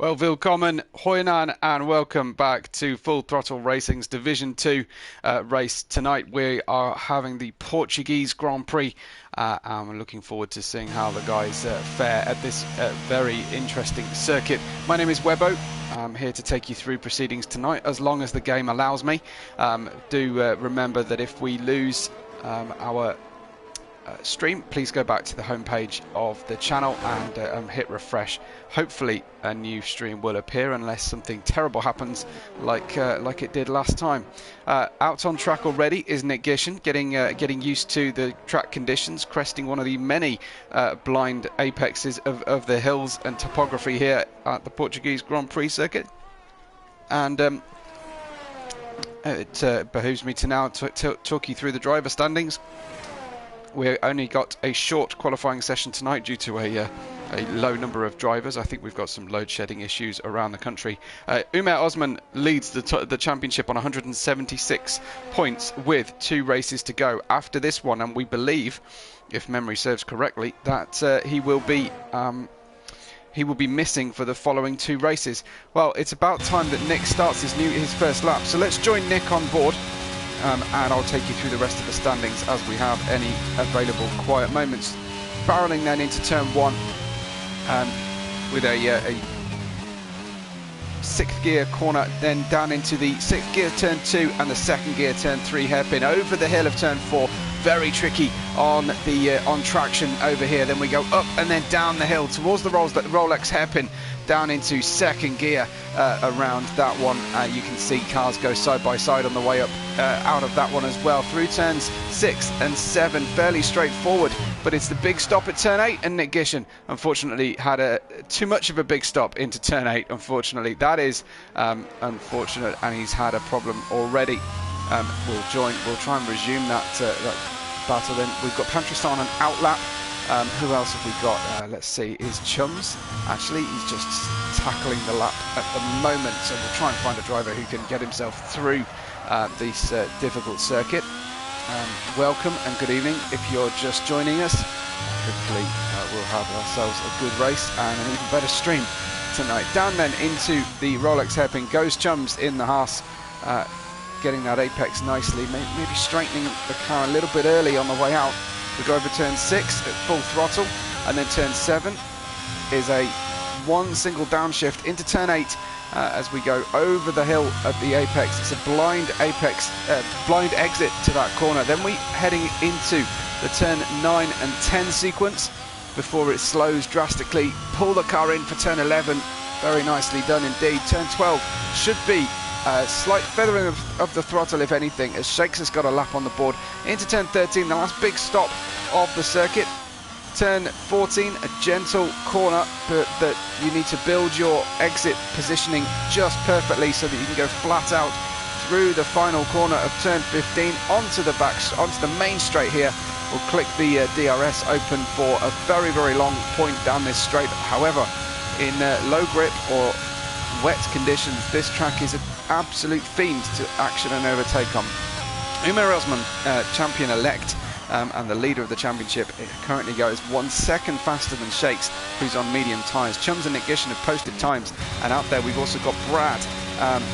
Well, willkommen, Hoinan, and welcome back to Full Throttle Racing's Division 2 race. Tonight we are having the Portuguese Grand Prix, and we're looking forward to seeing how the guys fare at this very interesting circuit. My name is Webbo. I'm here to take you through proceedings tonight, as long as the game allows me. Do remember that if we lose our stream, please go back to the homepage of the channel and hit refresh. Hopefully a new stream will appear unless something terrible happens like it did last time. Out on track already is Nick Gishen, getting used to the track conditions, cresting one of the many blind apexes of the hills and topography here at the Portuguese Grand Prix circuit. And it behooves me to now talk you through the driver standings. We only got a short qualifying session tonight due to a low number of drivers. I think we've got some load shedding issues around the country. Umer Osman leads the championship on 176 points with 2 races to go after this one, and we believe, if memory serves correctly, that he will be missing for the following 2 races. Well, it's about time that Nick starts his first lap, so let's join Nick on board. And I'll take you through the rest of the standings as we have any available quiet moments. Barreling then into turn 1 with a 6th gear corner, then down into the 6th gear turn 2 and the 2nd gear turn 3 hairpin over the hill of turn 4. Very tricky on the on traction over here. Then we go up and then down the hill towards the Rolex hairpin, down into 2nd gear around that one. You can see cars go side by side on the way up out of that one as well. Through turns 6 and 7, fairly straightforward, but it's the big stop at turn 8, and Nick Gishen unfortunately had too much of a big stop into turn 8. Unfortunately, that is unfortunate, and he's had a problem already. We'll try and resume that battle. Then we've got Pantristan and Outlap. Who else have we got? Let's see, is Chums. Actually, he's just tackling the lap at the moment, so we'll try and find a driver who can get himself through this difficult circuit. Welcome and good evening if you're just joining us. Hopefully we'll have ourselves a good race and an even better stream tonight. Down then into the Rolex hairpin goes Chums in the Haas, getting that apex nicely, maybe straightening the car a little bit early on the way out. We go over turn 6 at full throttle, and then turn 7 is a 1 single downshift into turn 8 as we go over the hill of the apex. It's a blind apex, blind exit to that corner. Then we heading into the turn 9 and 10 sequence before it slows drastically. Pull the car in for turn 11. Very nicely done indeed. Turn 12 should be slight feathering of the throttle, if anything, as Shakes has got a lap on the board. Into turn 13, the last big stop of the circuit. Turn 14, a gentle corner, but that you need to build your exit positioning just perfectly so that you can go flat out through the final corner of turn 15 onto the main straight here. We'll click the DRS open for a very, very long point down this straight. However, in low grip or wet conditions, this track is an absolute fiend to action and overtake on. Umer Osman, champion-elect and the leader of the championship, currently goes 1 second faster than Shakes, who's on medium tyres. Chums and Nick Gishen have posted times, and out there we've also got Brad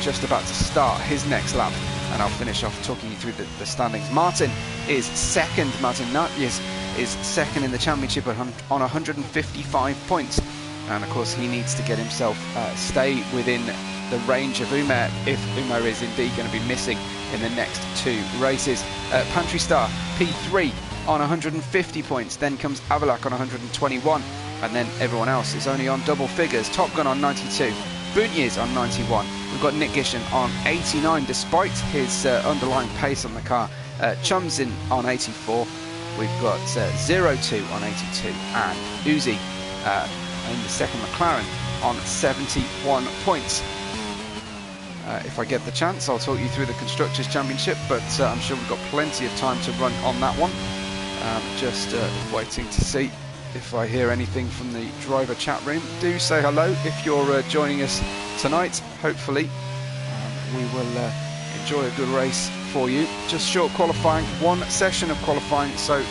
just about to start his next lap, and I'll finish off talking you through the standings. Martin is second. Martin Natjes is second in the championship on 155 points. And of course he needs to get himself stay within the range of Umer if Umer is indeed going to be missing in the next 2 races. Pantry Star P3 on 150 points, then comes Avalak on 121, and then everyone else is only on double figures. Top Gun on 92, Bunyiz on 91. We've got Nick Gishen on 89 despite his underlying pace on the car. Chums in on 84. We've got 02 on 82, and Uzi in the second McLaren on 71 points. If I get the chance, I'll talk you through the Constructors' Championship, but I'm sure we've got plenty of time to run on that one. Just waiting to see if I hear anything from the driver chat room. Do say hello if you're joining us tonight. Hopefully we will enjoy a good race for you. Just short qualifying, 1 session of qualifying, so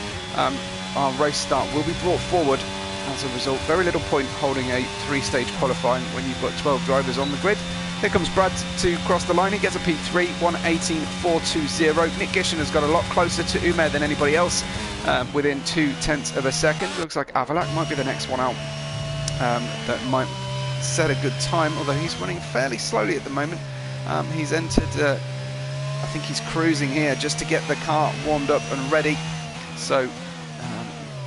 our race start will be brought forward as a result. Very little point holding a 3-stage qualifying when you've got 12 drivers on the grid. Here comes Brad to cross the line. He gets a P3, 1:18.420. Nick Gishen has got a lot closer to Umer than anybody else, within 0.2 of a second. Looks like Avalak might be the next one out. That might set a good time, although he's running fairly slowly at the moment. He's entered, I think he's cruising here just to get the car warmed up and ready. So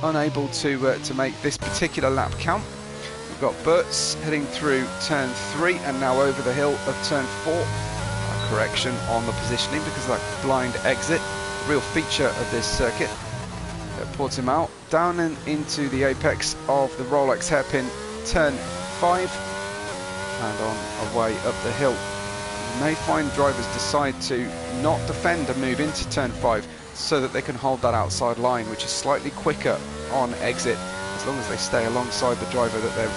unable to make this particular lap count. We've got Bertz heading through turn 3 and now over the hill of turn 4. A correction on the positioning because of that blind exit, real feature of this circuit. That puts him out down and into the apex of the Rolex hairpin, turn 5, and on away up the hill. You may find drivers decide to not defend and move into turn 5 so that they can hold that outside line, which is slightly quicker on exit, as long as they stay alongside the driver that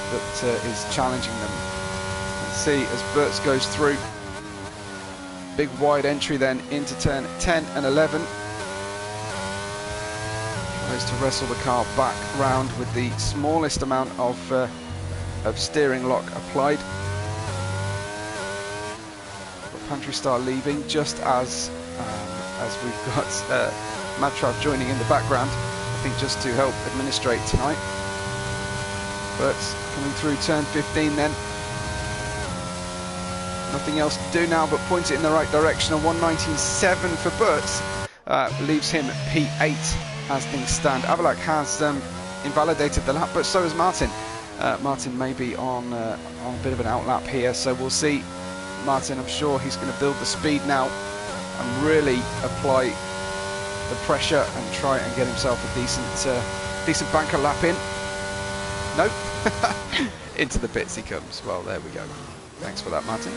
is challenging them. Let's see as Bertz goes through. Big wide entry then into turn 10 and 11. Tries to wrestle the car back round with the smallest amount of steering lock applied. Pantry Star leaving just as we've got Matrav joining in the background, I think just to help administrate tonight. Bertz coming through turn 15 then. Nothing else to do now but point it in the right direction. A 1:19.7 for Bertz leaves him P8 as things stand. Avalak has invalidated the lap, but so has Martin. Martin may be on a bit of an outlap here, so we'll see. Martin, I'm sure he's going to build the speed now and really apply the pressure and try and get himself a decent banker lap in. Nope. Into the pits he comes. Well, there we go. Thanks for that, Martin.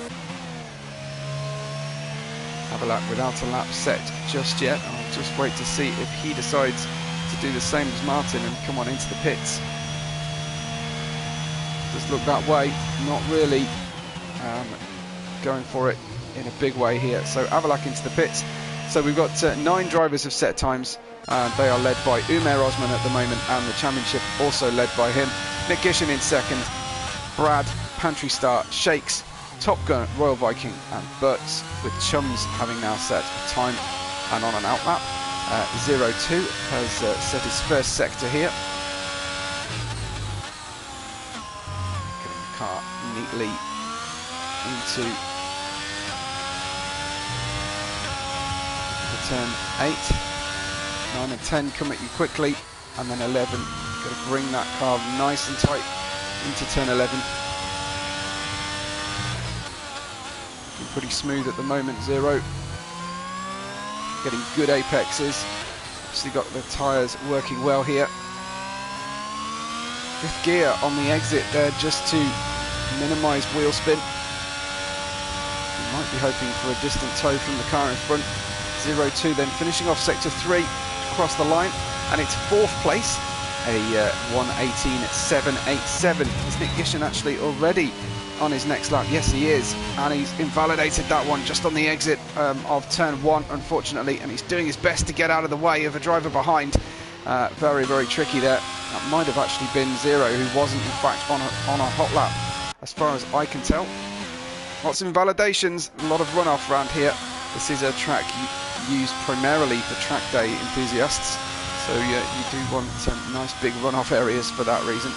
Avalak without a lap set just yet. I'll just wait to see if he decides to do the same as Martin and come on into the pits. Does look that way. Not really going for it in a big way here. So Avalak into the pits. So we've got 9 drivers of set times. They are led by Umer Osman at the moment, and the championship also led by him. Nick Gishen in second. Brad, Pantry Star, Shakes, Top Gun, Royal Viking and Bertz, with Chums having now set a time and on an outlap. 02 has set his first sector here. Getting the car neatly into the turn 8. 9 and 10 come at you quickly, and then 11. Got to bring that car nice and tight into turn 11. Pretty smooth at the moment, 0. Getting good apexes. Obviously got the tyres working well here. 5th gear on the exit there just to minimise wheel spin. You might be hoping for a distant tow from the car in front. 02 then finishing off sector 3 across the line, and it's 4th place. A 1:18.787. Is Nick Gishen actually already on his next lap? Yes, he is, and he's invalidated that one just on the exit of turn 1, unfortunately, and he's doing his best to get out of the way of a driver behind. Very, very tricky there. That might have actually been 0, who wasn't in fact on a hot lap, as far as I can tell. Lots of invalidations, a lot of runoff around here. This is a track used primarily for track day enthusiasts, so you do want nice big runoff areas for that reason.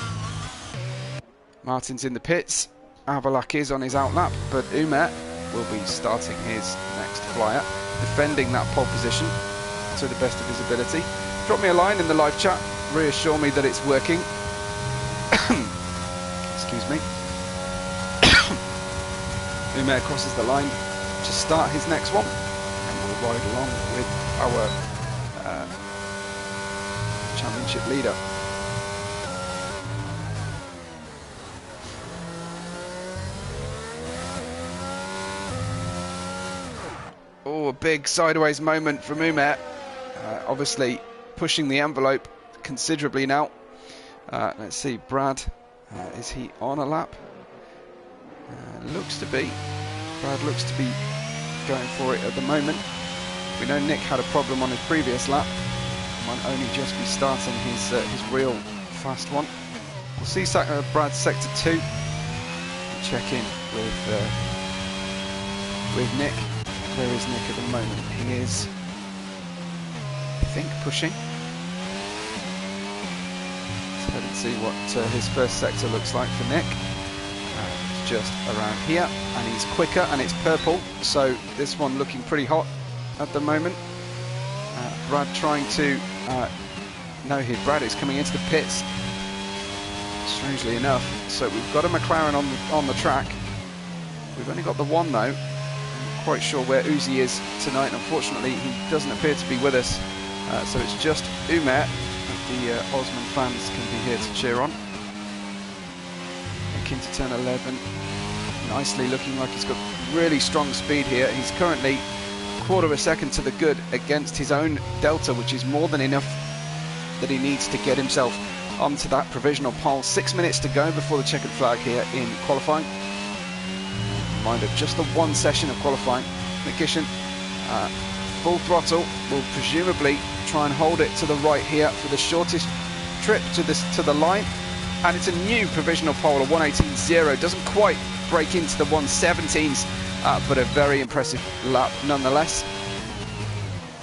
Martin's in the pits. Avalak is on his outlap, but Umer will be starting his next flyer, defending that pole position to the best of his ability. Drop me a line in the live chat, reassure me that it's working. Excuse me. Umer crosses the line to start his next one, and we'll ride along with our championship leader. Oh, a big sideways moment from Umer. Obviously pushing the envelope considerably now. Let's see, Brad, is he on a lap? Looks to be. Brad looks to be going for it at the moment. We know Nick had a problem on his previous lap. Might only just be starting his real fast one. We'll see Brad's sector 2. Check in with Nick. Where is Nick at the moment? He is, I think, pushing. Let's head and see what his first sector looks like for Nick. It's just around here, and he's quicker, and it's purple, so this one looking pretty hot at the moment. Brad trying to... no, here Brad is coming into the pits, strangely enough. So we've got a McLaren on the track. We've only got the one though. I'm quite sure where Uzi is tonight. Unfortunately, he doesn't appear to be with us. So it's just Umer. The Osman fans can be here to cheer on. Looking to turn 11. Nicely, looking like he's got really strong speed here. He's currently quarter of a second to the good against his own delta, which is more than enough that he needs to get himself onto that provisional pole. 6 minutes to go before the checkered flag here in qualifying. Reminder, just the one session of qualifying. McGishan, full throttle, will presumably try and hold it to the right here for the shortest trip to the line. And it's a new provisional pole, a 1:18.0. Doesn't quite break into the 1:17s, but a very impressive lap nonetheless.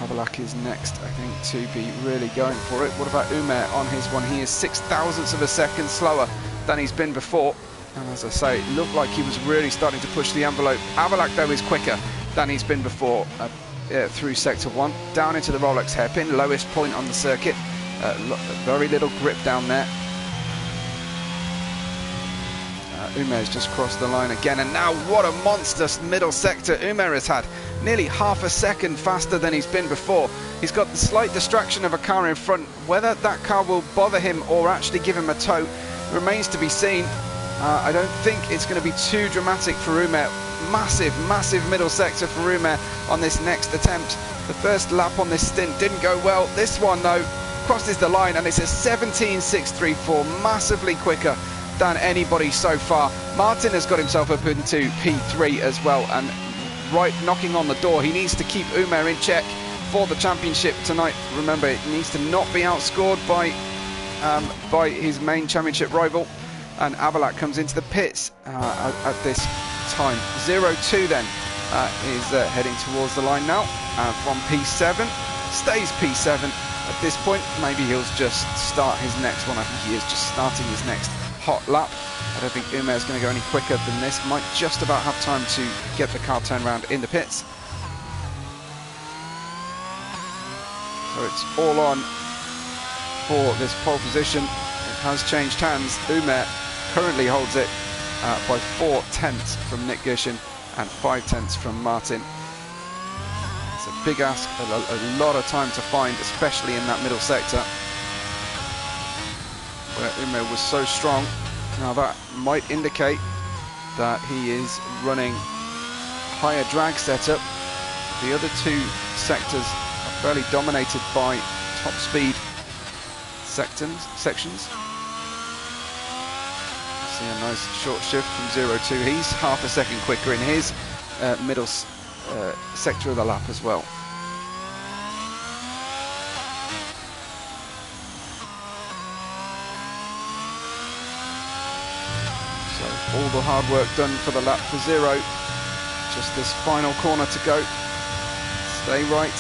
Avalak is next, I think, to be really going for it. What about Umer on his one? He is 6,000ths of a second slower than he's been before. And as I say, it looked like he was really starting to push the envelope. Avalak, though, is quicker than he's been before through Sector 1. Down into the Rolex hairpin, lowest point on the circuit. Very little grip down there. Umer's just crossed the line again, and now what a monster middle sector Umer has had. Nearly half a second faster than he's been before. He's got the slight distraction of a car in front. Whether that car will bother him or actually give him a tow remains to be seen. I don't think it's going to be too dramatic for Umer. Massive middle sector for Umer on this next attempt. The first lap on this stint didn't go well. This one, though, crosses the line, and it's a 17.634, massively quicker than anybody so far. Martin has got himself up into P3 as well, and right knocking on the door. He needs to keep Umer in check for the championship tonight. Remember, he needs to not be outscored by his main championship rival. And Avalak comes into the pits at this time. 0-2 then is heading towards the line now from P7. Stays P7 at this point. Maybe he'll just start his next one. I think he is just starting his next hot lap. I don't think Umer is going to go any quicker than this. Might just about have time to get the car turned around in the pits. So it's all on for this pole position. It has changed hands. Umer currently holds it by 4/10 from Nick Gershon and 5/10 from Martin. It's a big ask, a lot of time to find, especially in that middle sector where Umer was so strong. Now that might indicate that he is running higher drag setup. The other two sectors are fairly dominated by top speed sections. See a nice short shift from 0-2. He's half a second quicker in his middle sector of the lap as well. All the hard work done for the lap for 0. Just this final corner to go. Stay right.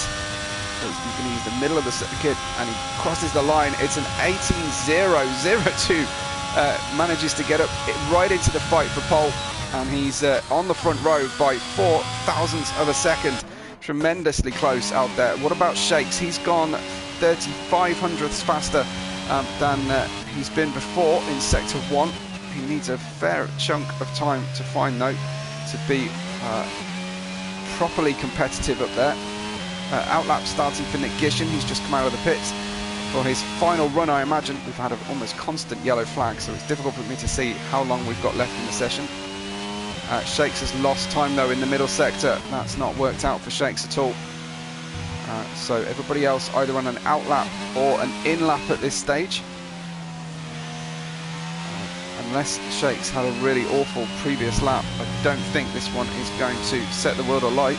You can use the middle of the circuit, and he crosses the line. It's an 18.002. Manages to get up right into the fight for pole, and he's on the front row by 4,000ths of a second. Tremendously close out there. What about Shakes? He's gone 3,500ths faster than he's been before in Sector 1. He needs a fair chunk of time to find, though, to be properly competitive up there. Outlap starting for Nick Gishin, who's just come out of the pits for his final run. I imagine we've had an almost constant yellow flag, so it's difficult for me to see how long we've got left in the session. Shakes has lost time, though, in the middle sector. That's not worked out for Shakes at all. So everybody else either on an outlap or an in-lap at this stage. Unless Shakes had a really awful previous lap, I don't think this one is going to set the world alight.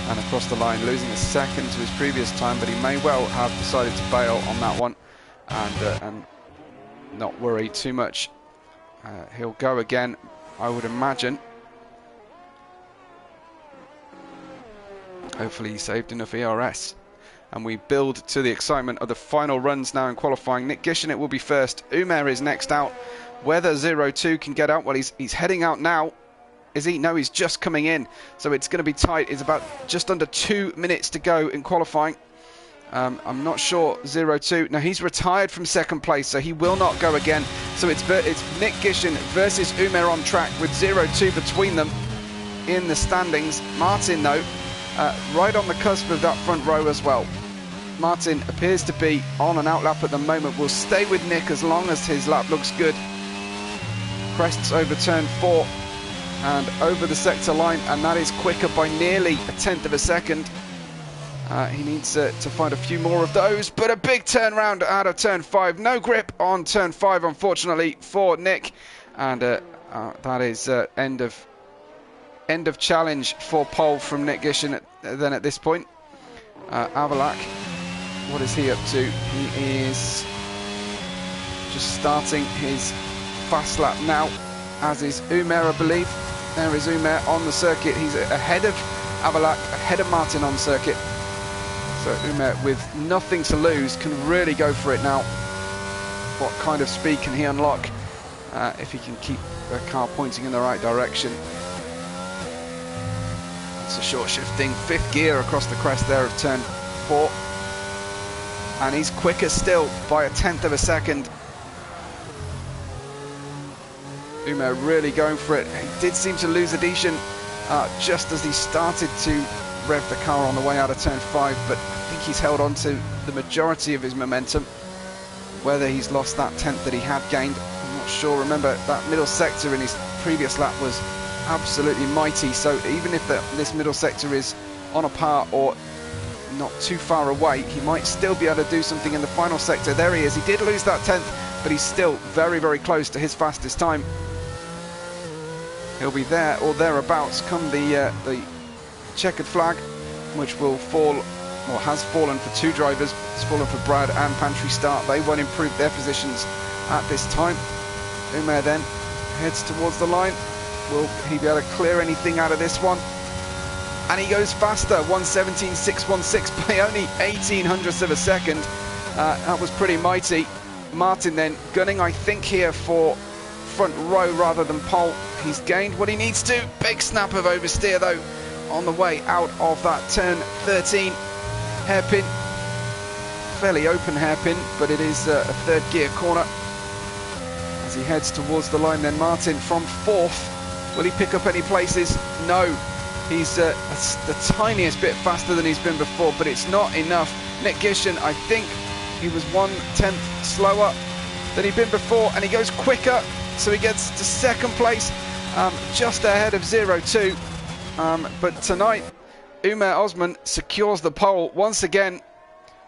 and across the line, losing a second to his previous time, but he may well have decided to bail on that one and not worry too much. He'll go again, I would imagine. Hopefully he saved enough ERS. And we build to the excitement of the final runs now in qualifying. Nick Gishenit will be first. Umer is next out. Whether 0-2 can get out, well, he's heading out now. Is he? No, he's just coming in. So it's going to be tight. It's about just under 2 minutes to go in qualifying. I'm not sure 0-2. No, he's retired from second place, so he will not go again. So it's Nick Gishen versus Umer on track with 0-2 between them in the standings. Martin, though, right on the cusp of that front row as well. Martin appears to be on an out lap at the moment. Will stay with Nick as long as his lap looks good. Crests over turn 4 and over the sector line, and that is quicker by nearly a tenth of a second. He needs to find a few more of those, but a big turnaround out of turn 5. No grip on turn 5, unfortunately, for Nick, and that is end of challenge for pole from Nick Gishen. Then at this point, Avalak, what is he up to? He is just starting his fast lap now, as is Umer, I believe. There is Umer on the circuit. He's ahead of Avalak, ahead of Martin on circuit. So Umer, with nothing to lose, can really go for it now. What kind of speed can he unlock if he can keep the car pointing in the right direction? It's a short shifting 5th gear across the crest there of turn 4. And he's quicker still by a tenth of a second. Umer really going for it. He did seem to lose adhesion just as he started to rev the car on the way out of turn 5, but I think he's held on to the majority of his momentum. Whether he's lost that tenth that he had gained, I'm not sure. Remember, that middle sector in his previous lap was absolutely mighty, so even if this middle sector is on a par or not too far away, he might still be able to do something in the final sector. There he is. He did lose that tenth, but he's still very, very close to his fastest time. He'll be there or thereabouts come the checkered flag, which will fall, or has fallen for 2 drivers. It's fallen for Brad and Pantry Start. They won't improve their positions at this time. Umer then heads towards the line. Will he be able to clear anything out of this one? And he goes faster, 1:17.616 by only 1800ths of a second. That was pretty mighty. Martin then gunning, I think, here for front row rather than pole. He's gained what he needs to. Big snap of oversteer though on the way out of that turn 13 hairpin. Fairly open hairpin, but it is a 3rd gear corner. As he heads towards the line then, Martin from 4th. Will he pick up any places? No. He's the tiniest bit faster than he's been before, but it's not enough. Nick Gishen, I think he was 1/10 slower than he'd been before, and he goes quicker, so he gets to 2nd place, just ahead of 0-2. But tonight, Umer Osman secures the pole once again.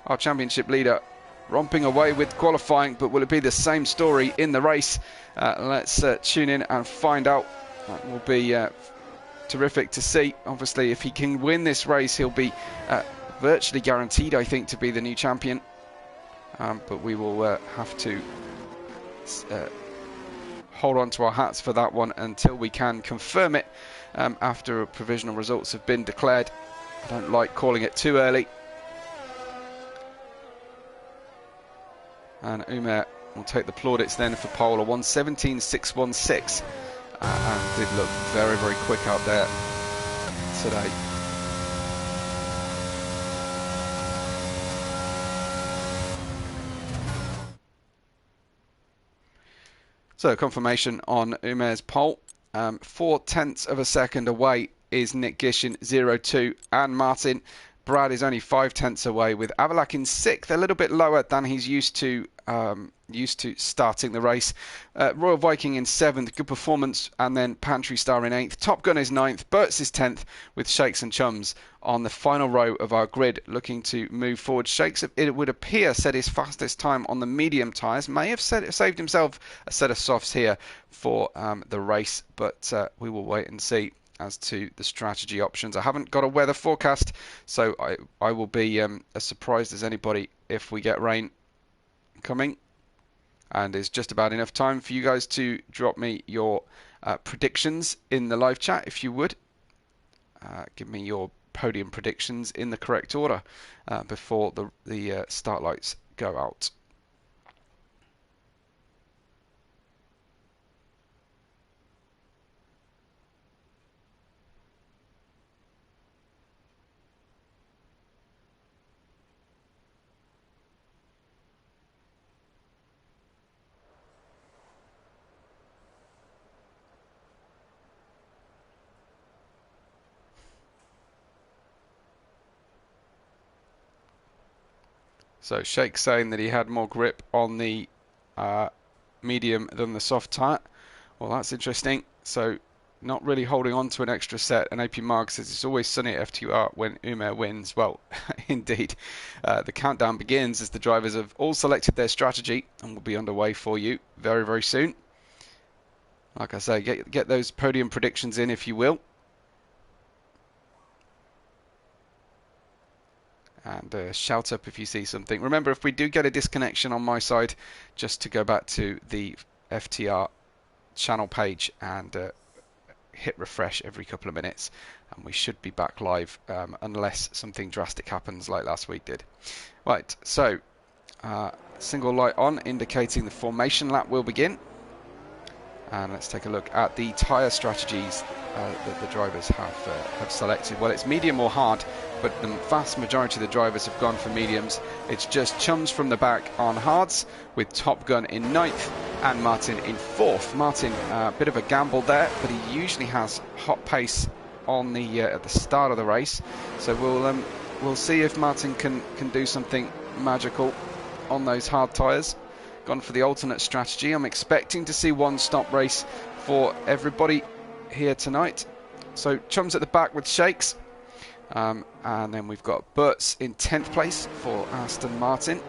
Our championship leader romping away with qualifying, but will it be the same story in the race? Let's tune in and find out. That will be terrific to see. Obviously, if he can win this race, he'll be virtually guaranteed, I think, to be the new champion. But we will have to hold on to our hats for that one until we can confirm it after provisional results have been declared. I don't like calling it too early. And Umer will take the plaudits then for pole, a 1:17.616. And did look very, very quick out there today. So confirmation on Umer's pole. 0.4 of a second away is Nick Gishen, 0-2, and Martin. Brad is only 0.5 away, with Avalak in 6th, a little bit lower than he's used to starting the race. Royal Viking in 7th, good performance, and then Pantry Star in 8th. Top Gun is 9th, Burt's is 10th, with Shakes and Chums on the final row of our grid, looking to move forward. Shakes, it would appear, set his fastest time on the medium tyres. May have saved himself a set of softs here for the race, but we will wait and see. as to the strategy options. I haven't got a weather forecast, so I will be as surprised as anybody if we get rain coming. And it's just about enough time for you guys to drop me your predictions in the live chat, if you would. Give me your podium predictions in the correct order before the start lights go out. So Shake's saying that he had more grip on the medium than the soft tyre. Well, that's interesting. So not really holding on to an extra set. And AP Mark says it's always sunny at FTR when Umer wins. Well, indeed. The countdown begins as the drivers have all selected their strategy and will be underway for you very, very soon. Like I say, get those podium predictions in if you will. And shout up if you see something. Remember, if we do get a disconnection on my side, just to go back to the FTR channel page and hit refresh every couple of minutes, and we should be back live unless something drastic happens like last week did. Right, so single light on, indicating the formation lap will begin. And let's take a look at the tyre strategies that the drivers have selected. Well, it's medium or hard, but the vast majority of the drivers have gone for mediums. It's just Chums from the back on hards, with Top Gun in 9th and Martin in 4th. Martin, a bit of a gamble there, but he usually has hot pace on the at the start of the race. So we'll see if Martin can do something magical on those hard tyres. Gone for the alternate strategy. I'm expecting to see one stop race for everybody here tonight. So Chums at the back with Shakes, and then we've got Butts in 10th place for Aston Martin.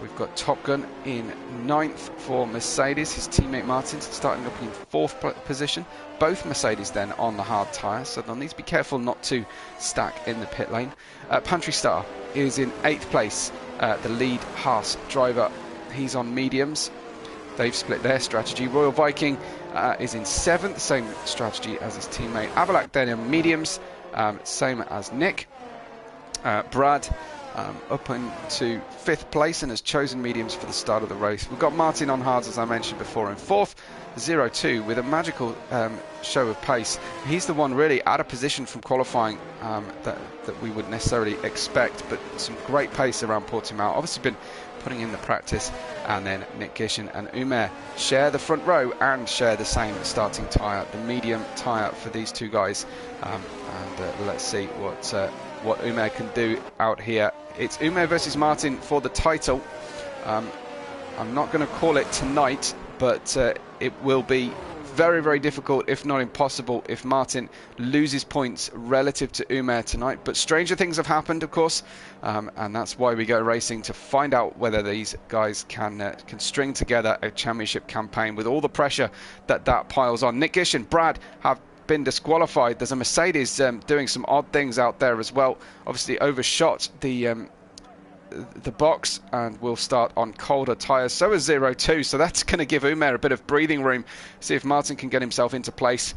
We've got Top Gun in 9th for Mercedes. His teammate Martin starting up in 4th position. Both Mercedes then on the hard tyre, so they'll need to be careful not to stack in the pit lane. Pantry Star is in 8th place, the lead Haas driver. He's on mediums. They've split their strategy. Royal Viking is in 7th, same strategy as his teammate. Avalak then in mediums, same as Nick. Brad up into 5th place and has chosen mediums for the start of the race. We've got Martin on hards, as I mentioned before, in 4th, 0-2 with a magical show of pace. He's the one really out of position from qualifying that we would necessarily expect, but some great pace around Portimao. Obviously been putting in the practice. And then Nick Gishin and Umer share the front row and share the same starting tyre, the medium tyre for these two guys. And let's see what Umer can do out here. It's Umer versus Martin for the title. I'm not going to call it tonight, but it will be very, very difficult, if not impossible, if Martin loses points relative to Umer tonight. But stranger things have happened, of course, and that's why we go racing, to find out whether these guys can string together a championship campaign with all the pressure that piles on. Nick Gish and Brad have been disqualified. There's a Mercedes doing some odd things out there as well. Obviously overshot the box, and we'll start on colder tyres. So is 0-2, so that's going to give Umer a bit of breathing room. See if Martin can get himself into place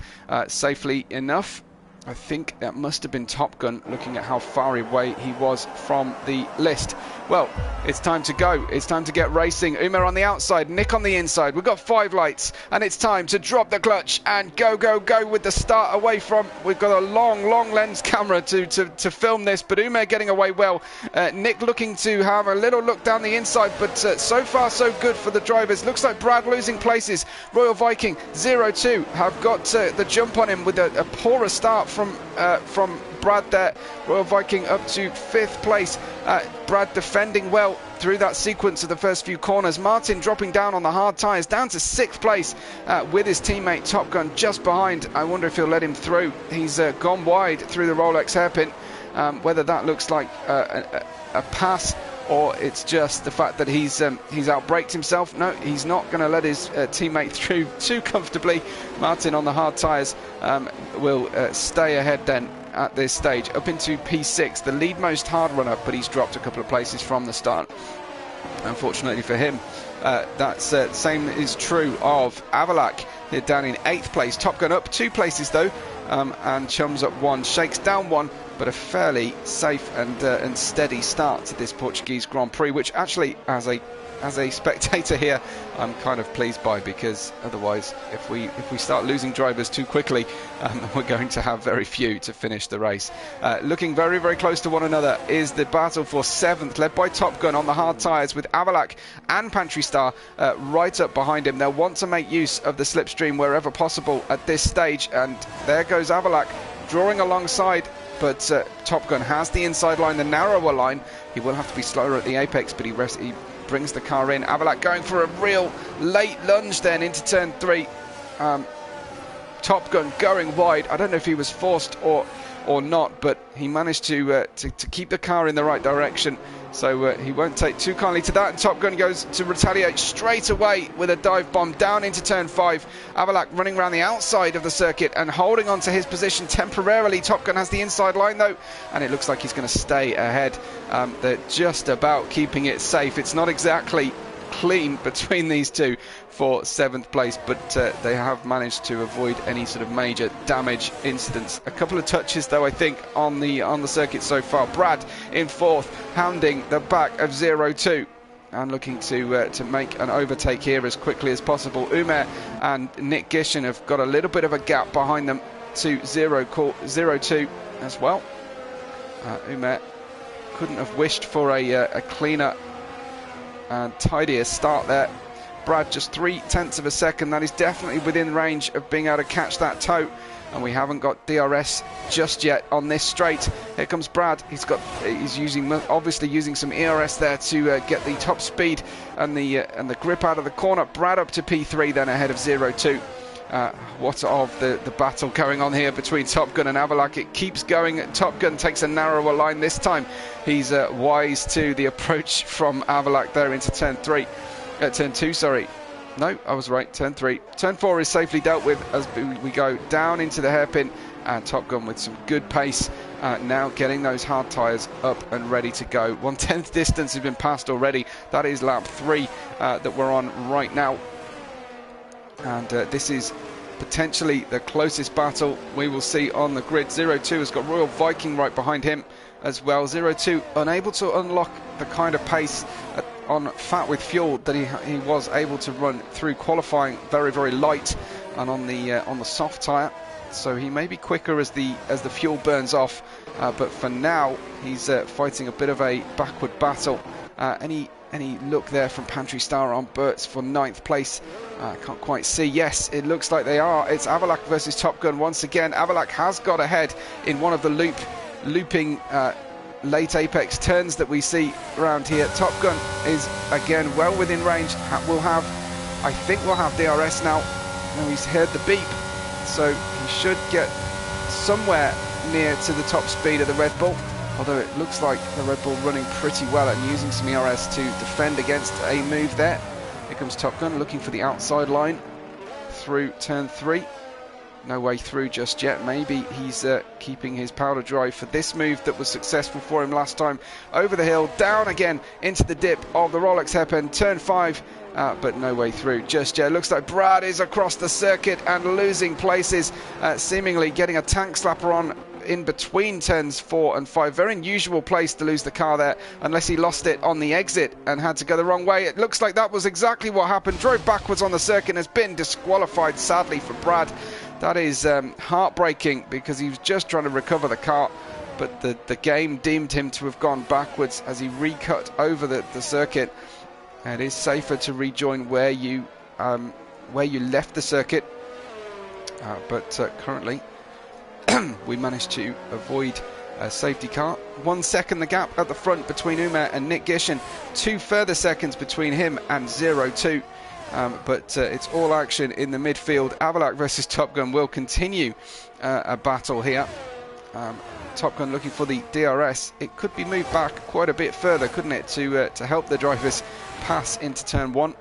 safely enough. I think that must have been Top Gun, looking at how far away he was from the list. Well, it's time to go. It's time to get racing. Umer on the outside, Nick on the inside. We've got 5 lights, and it's time to drop the clutch and go, go, go with the start away from... We've got a long lens camera to film this, but Umer getting away well. Nick looking to have a little look down the inside, but so far so good for the drivers. Looks like Brad losing places. Royal Viking 0-2 have got the jump on him with a poorer start from Brad there. Royal Viking up to 5th place. Brad defending well through that sequence of the first few corners. Martin dropping down on the hard tyres, down to 6th place with his teammate Top Gun just behind. I wonder if he'll let him through. He's gone wide through the Rolex hairpin. Whether that looks like a pass or it's just the fact that he's outbraked himself. No, he's not going to let his teammate through too comfortably. Martin on the hard tyres will stay ahead then at this stage, up into P6, the lead most hard runner, but he's dropped a couple of places from the start. Unfortunately for him, that's same is true of Avalak. They're down in 8th place. Top Gun up 2 places though, and Chums up 1, Shakes down 1, but a fairly safe and steady start to this Portuguese Grand Prix, which actually, as a spectator here, I'm kind of pleased by, because otherwise, if we start losing drivers too quickly, we're going to have very few to finish the race. Looking very, very close to one another is the battle for 7th, led by Top Gun on the hard tyres, with Avalak and Pantry Star right up behind him. They'll want to make use of the slipstream wherever possible at this stage, and there goes Avalak drawing alongside. But Top Gun has the inside line, the narrower line. He will have to be slower at the apex, but he brings the car in. Avalak going for a real late lunge then into turn 3. Top Gun going wide. I don't know if he was forced or not, but he managed to keep the car in the right direction. So he won't take too kindly to that, and Top Gun goes to retaliate straight away with a dive bomb down into turn 5. Avalak running around the outside of the circuit and holding on to his position temporarily. Top Gun has the inside line though, and it looks like he's going to stay ahead. They're just about keeping it safe. It's not exactly clean between these two for 7th place, but they have managed to avoid any sort of major damage incidents. A couple of touches though, I think, on the circuit so far. Brad in 4th, hounding the back of 0-2 and looking to make an overtake here as quickly as possible. Umer and Nick Gishin have got a little bit of a gap behind them to 0-2 as well. Umer couldn't have wished for a cleaner and tidier start there. Brad just 0.3 of a second. That is definitely within range of being able to catch that toe, and we haven't got DRS just yet on this straight. Here comes Brad. He's obviously using some ERS there to get the top speed and the grip out of the corner. Brad up to P3 then ahead of 0-2. What of the battle going on here between Top Gun and Avalak? It keeps going. Top Gun takes a narrower line this time. He's wise to the approach from Avalak there into turn 2, sorry. No, I was right, turn 3. Turn 4 is safely dealt with as we go down into the hairpin, and Top Gun with some good pace, now getting those hard tyres up and ready to go. 1/10 distance has been passed already. That is lap 3 that we're on right now. And this is potentially the closest battle we will see on the grid. 0-2 has got Royal Viking right behind him as well. 0-2 unable to unlock the kind of pace on fat with fuel that he was able to run through qualifying. Very, very light and on the soft tyre, so he may be quicker as the fuel burns off, but for now he's fighting a bit of a backward battle. Any look there from Pantry Star on Burt's for 9th place? Can't quite see. Yes, it looks like they are. It's Avalak versus Top Gun once again. Avalak has got ahead in one of the looping late apex turns that we see around here. Top Gun is again well within range. I think we'll have DRS now. And he's heard the beep, so he should get somewhere near to the top speed of the Red Bull. Although it looks like the Red Bull running pretty well and using some ERS to defend against a move there. Here comes Top Gun looking for the outside line through turn 3. No way through just yet. Maybe he's keeping his powder dry for this move that was successful for him last time. Over the hill, down again into the dip of the Rolex hairpin, turn 5. But no way through just yet. Looks like Brad is across the circuit and losing places, seemingly getting a tank slapper on in between turns 4 and 5. Very unusual place to lose the car there, unless he lost it on the exit and had to go the wrong way. It looks like that was exactly what happened. Drove backwards on the circuit and has been disqualified, sadly, for Brad. That is heartbreaking, because he was just trying to recover the car, but the game deemed him to have gone backwards as he recut over the circuit. It is safer to rejoin where you left the circuit, but currently we managed to avoid a safety car. 1 second the gap at the front between Umer and Nick Gishin. 2 further seconds between him and 0-2. But it's all action in the midfield. Avalak versus Top Gun will continue a battle here. Top Gun looking for the DRS. It could be moved back quite a bit further, couldn't it, to help the drivers pass into turn 1.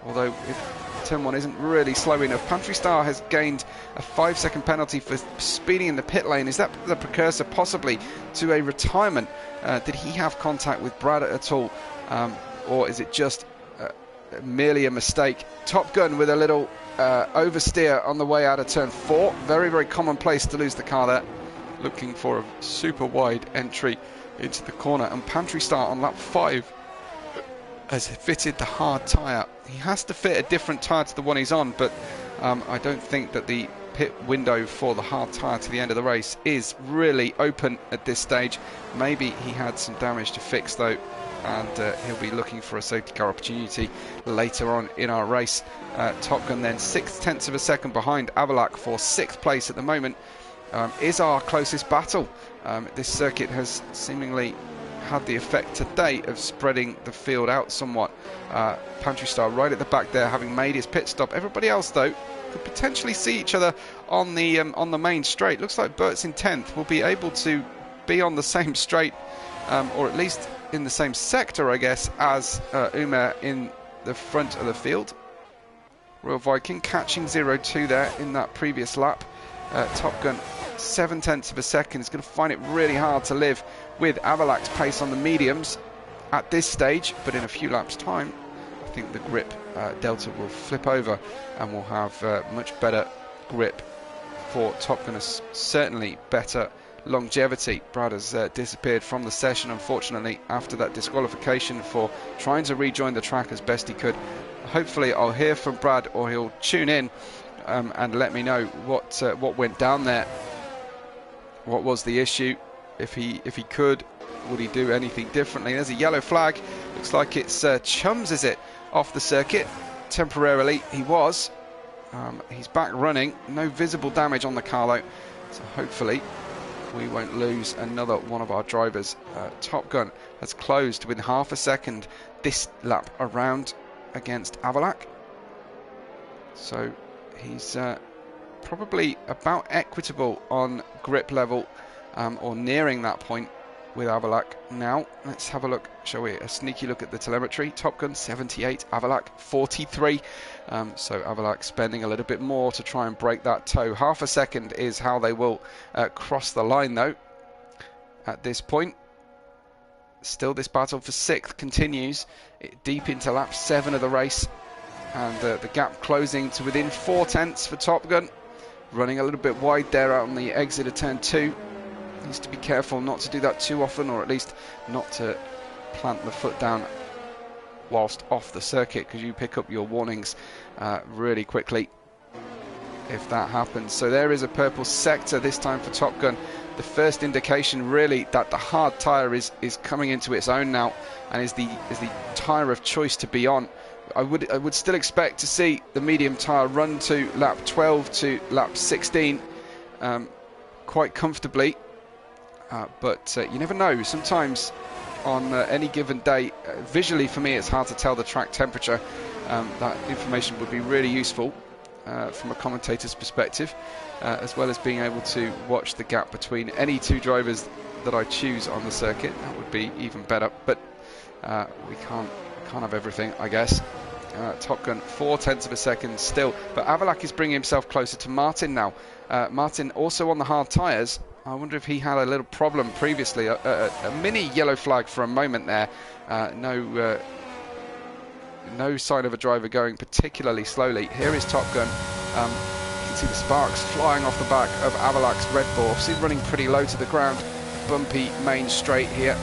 Although if turn 1 isn't really slow enough. Pantry Star has gained a 5-second penalty for speeding in the pit lane. Is that the precursor possibly to a retirement? Did he have contact with Brad at all? Or is it just merely a mistake? Top Gun with a little oversteer on the way out of turn 4. Very, very commonplace to lose the car there. Looking for a super wide entry into the corner. And Pantry Star on lap 5 has fitted the hard tyre. He has to fit a different tyre to the one he's on, but I don't think that the pit window for the hard tyre to the end of the race is really open at this stage. Maybe he had some damage to fix though, and he'll be looking for a safety car opportunity later on in our race. Top Gun then 6/10 of a second behind Avalac for 6th place at the moment. Is our closest battle. This circuit has seemingly had the effect today of spreading the field out somewhat. Pantry Star right at the back there, having made his pit stop. Everybody else though could potentially see each other on the main straight. Looks like Bert's in 10th will be able to be on the same straight, or at least in the same sector, I guess, as Umer in the front of the field. Royal Viking catching 0-2 there in that previous lap. Top Gun 7/10 of a second is going to find it really hard to live with Avalac's pace on the mediums at this stage, but in a few laps time I think the grip delta will flip over and we'll have much better grip for Top Gun, certainly better longevity. Brad has disappeared from the session unfortunately after that disqualification for trying to rejoin the track as best he could. Hopefully I'll hear from Brad, or he'll tune in and let me know what went down there. What was the issue? If he could, would he do anything differently? There's a yellow flag. Looks like it's Chums, is it, off the circuit? Temporarily he was. He's back running. No visible damage on the car though, so hopefully we won't lose another one of our drivers. Top Gun has closed with half a second this lap around against Avalac, so he's probably about equitable on grip level, or nearing that point with Avalac. Now let's have a look, shall we? A sneaky look at the telemetry. Top Gun 78, Avalac 43. So Avalac spending a little bit more to try and break that toe. Half a second is how they will cross the line though at this point. Still this battle for 6th continues deep into lap 7 of the race, and the gap closing to within 4/10 for Top Gun. Running a little bit wide there out on the exit of turn 2. Needs to be careful not to do that too often, or at least not to plant the foot down whilst off the circuit, because you pick up your warnings really quickly if that happens. So there is a purple sector this time for Top Gun. The first indication really that the hard tyre is coming into its own now, and is the tyre of choice to be on. I would still expect to see the medium tyre run to lap 12 to lap 16 quite comfortably, but you never know. Sometimes on any given day, visually for me it's hard to tell the track temperature. That information would be really useful from a commentator's perspective, as well as being able to watch the gap between any two drivers that I choose on the circuit. That would be even better, but we can't have everything, I guess. Top Gun 4/10 of a second still, but Avalac is bringing himself closer to Martin now. Martin also on the hard tyres. I wonder if he had a little problem previously. A mini yellow flag for a moment there. No sign of a driver going particularly slowly. Here is Top Gun. You can see the sparks flying off the back of Avalac's Red Bull. Seen running pretty low to the ground. Bumpy main straight here,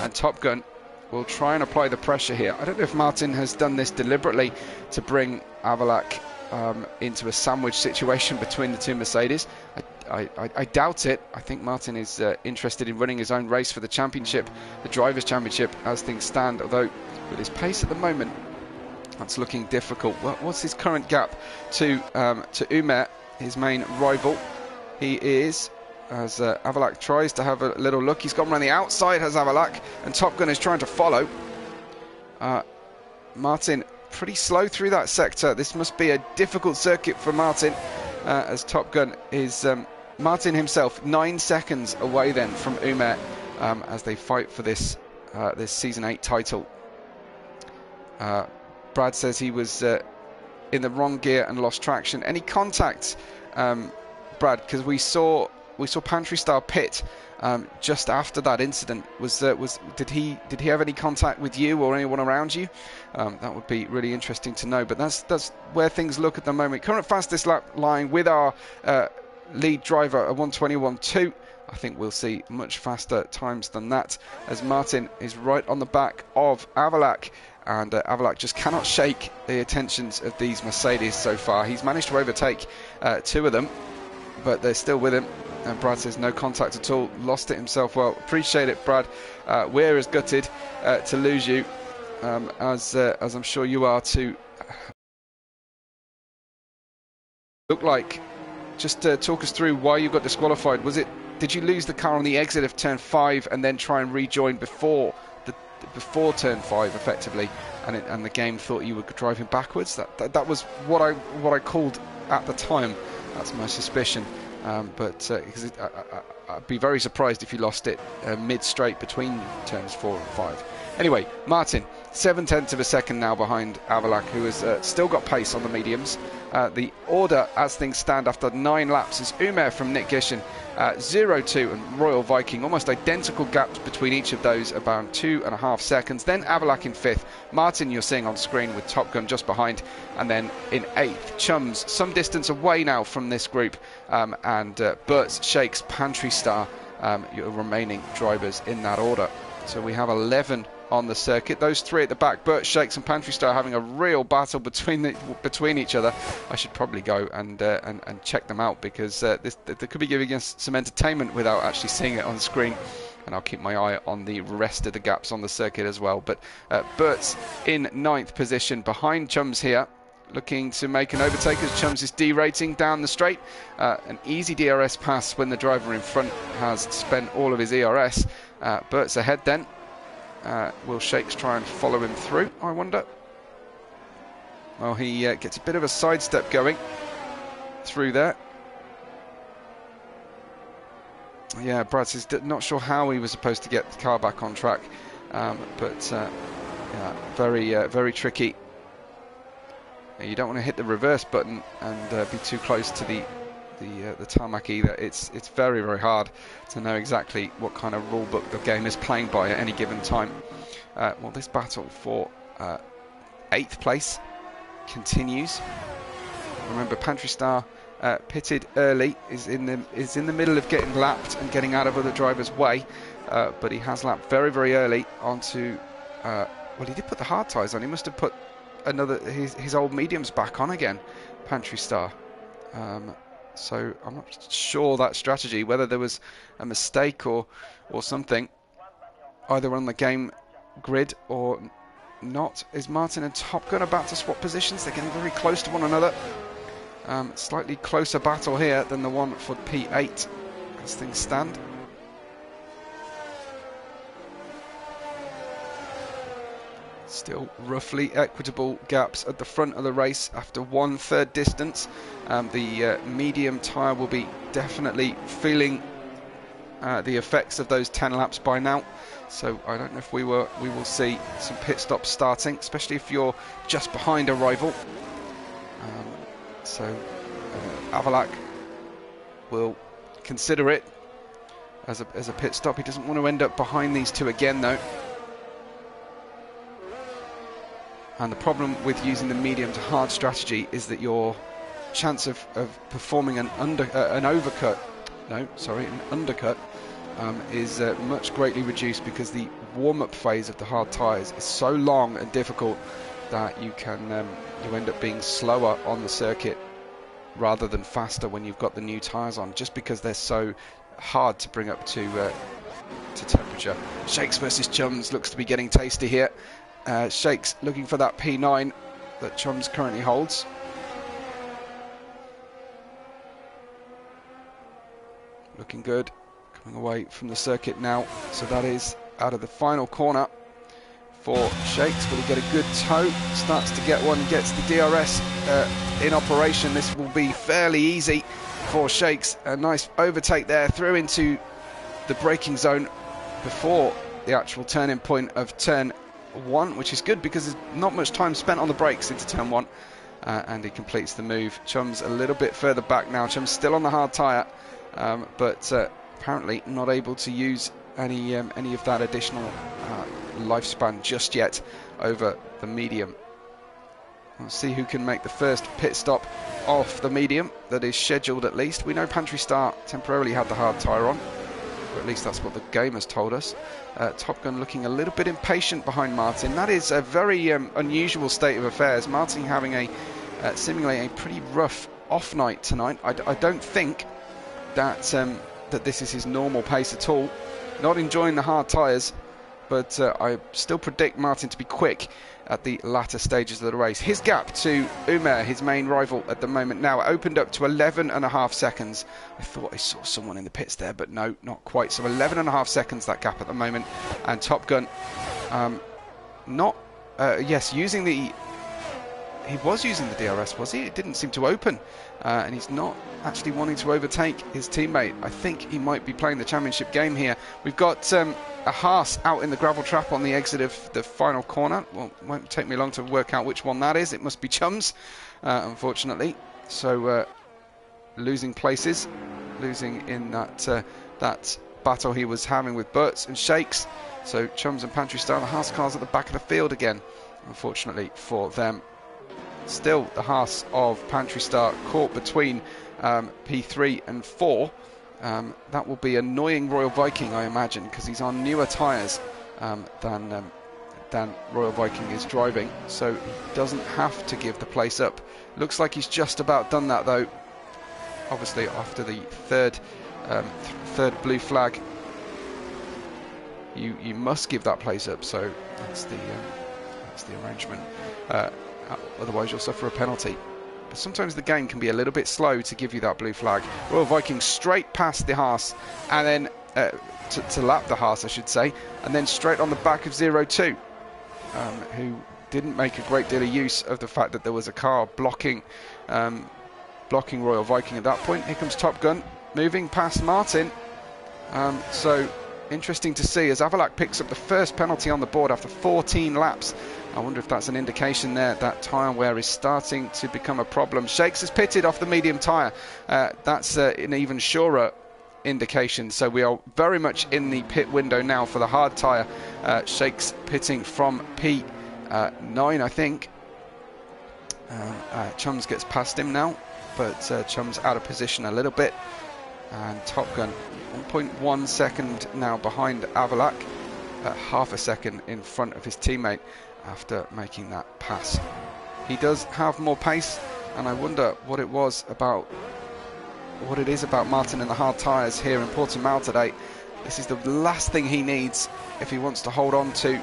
and Top Gun will try and apply the pressure here. I don't know if Martin has done this deliberately to bring Avalac into a sandwich situation between the two Mercedes. I doubt it. I think Martin is interested in running his own race for the championship, the Drivers' Championship, as things stand, although with his pace at the moment, that's looking difficult. Well, what's his current gap to Umer, his main rival? He is, as Avalac tries to have a little look, he's gone around the outside, has Avalac, and Top Gun is trying to follow. Martin pretty slow through that sector. This must be a difficult circuit for Martin, as Top Gun is Martin himself 9 seconds away then from Umer as they fight for this this Season 8 title. Brad says he was in the wrong gear and lost traction. Any contact, Brad? Because we saw Pantry Star pit just after that incident. Did he have any contact with you or anyone around you? That would be really interesting to know. But that's where things look at the moment. Current fastest lap lying with our lead driver, a 1:21.2. I think we'll see much faster times than that, as Martin is right on the back of Avalak, and Avalak just cannot shake the attentions of these Mercedes so far. He's managed to overtake 2 of them, but they're still with him. And Brad says no contact at all, lost it himself. Well, appreciate it, Brad. We're as gutted to lose you as I'm sure you are too. Look like, just talk us through why you got disqualified. Did you lose the car on the exit of turn 5 and then try and rejoin before turn 5 effectively, and the game thought you were driving backwards? That was what I called at the time. That's my suspicion. But I'd be very surprised if you lost it mid-straight between turns 4 and 5. Anyway, Martin, 7/10 of a second now behind Avalak, who has still got pace on the mediums. The order, as things stand after 9 laps, is Umer from Nick Gishin, 0-2, and Royal Viking, almost identical gaps between each of those, about 2.5 seconds. Then Avalak in 5th, Martin you're seeing on screen with Top Gun just behind, and then in 8th, Chums, some distance away now from this group, and Burt's, Shakes, Pantry Star, your remaining drivers in that order. So we have 11 on the circuit. Those 3 at the back, Burt, Shakes and Pantry Star, having a real battle between each other. I should probably go and check them out, because they could be giving us some entertainment without actually seeing it on screen. And I'll keep my eye on the rest of the gaps on the circuit as well. But Burt's in 9th position behind Chums here, looking to make an overtake as Chums is derating down the straight. An easy DRS pass when the driver in front has spent all of his ERS. Burt's ahead then. Will Shakes try and follow him through, I wonder? Well, he gets a bit of a sidestep going through there. Yeah, Brad says not sure how he was supposed to get the car back on track, but yeah, very tricky. You don't want to hit the reverse button and be too close to the tarmac either. It's very hard to know exactly what kind of rule book the game is playing by at any given time. Well, this battle for 8th place continues. Remember, Pantry Star pitted early, is in the middle of getting lapped and getting out of other drivers' way, but he has lapped very early onto. Well, he did put the hard tyres on. He must have put his old mediums back on again, Pantry Star. So I'm not sure that strategy, whether there was a mistake or something, either on the game grid or not. Is Martin and Top Gun about to swap positions? They're getting very close to one another. Slightly closer battle here than the one for P8 as things stand. Still roughly equitable gaps at the front of the race after 1/3 distance. The medium tyre will be definitely feeling the effects of those 10 laps by now. So I don't know if we will see some pit stops starting, especially if you're just behind a rival. So Avalak will consider it as a pit stop. He doesn't want to end up behind these 2 again, though. And the problem with using the medium to hard strategy is that your chance of performing an undercut is much greatly reduced, because the warm-up phase of the hard tyres is so long and difficult that you end up being slower on the circuit rather than faster when you've got the new tyres on, just because they're so hard to bring up to temperature. Shakes versus Chums looks to be getting tasty here. Shakes looking for that P9 that Chums currently holds. Looking good, coming away from the circuit now. So that is out of the final corner for Shakes. Will he get a good toe? Starts to get one, gets the DRS in operation. This will be fairly easy for Shakes. A nice overtake there, through into the braking zone before the actual turning point of turn 1, which is good because there's not much time spent on the brakes into turn 1. And he completes the move. Chum's a little bit further back now. Chum's still on the hard tyre, but apparently not able to use any of that additional lifespan just yet over the medium. We'll see who can make the first pit stop off the medium that is scheduled at least. We know Pantry Star temporarily had the hard tyre on, or at least that's what the game has told us. Top Gun looking a little bit impatient behind Martin. That is a very unusual state of affairs. Martin having a seemingly a pretty rough off night tonight. I don't think that that this is his normal pace at all. Not enjoying the hard tyres, but I still predict Martin to be quick at the latter stages of the race. His gap to Umair, his main rival at the moment now, opened up to 11.5 seconds. I thought I saw someone in the pits there, but no, not quite. So 11.5 seconds, that gap at the moment. And Top Gun, using the... He was using the DRS, was he? It didn't seem to open. And he's not actually wanting to overtake his teammate. I think he might be playing the championship game here. We've got a Haas out in the gravel trap on the exit of the final corner. Well, it won't take me long to work out which one that is. It must be Chum's, unfortunately. So losing places, losing in that battle he was having with Butts and Shakes. So Chums and Pantry Star, the Haas cars at the back of the field again, unfortunately for them. Still, the Haas of Pantry Star caught between P3 and 4. That will be annoying Royal Viking, I imagine, because he's on newer tyres than Royal Viking is driving, so he doesn't have to give the place up. Looks like he's just about done that, though. Obviously, after the third blue flag, you must give that place up. So that's the arrangement. Otherwise you'll suffer a penalty. But sometimes the game can be a little bit slow to give you that blue flag. Royal Viking straight past the Haas, and then to lap the Haas, I should say, and then straight on the back of 0-2, who didn't make a great deal of use of the fact that there was a car blocking Royal Viking at that point. Here comes Top Gun, moving past Martin. So interesting to see as Avalak picks up the first penalty on the board after 14 laps. I wonder if that's an indication there that tyre wear is starting to become a problem. Shakes has pitted off the medium tyre. That's an even surer indication. So we are very much in the pit window now for the hard tyre. Shakes pitting from P9, I think. Chums gets past him now, but Chums out of position a little bit. And Top Gun 1.1 second now behind Avalak, half a second in front of his teammate after making that pass. He does have more pace, and I wonder what it is about Martin and the hard tyres here in Portimao today. This is the last thing he needs if he wants to hold on to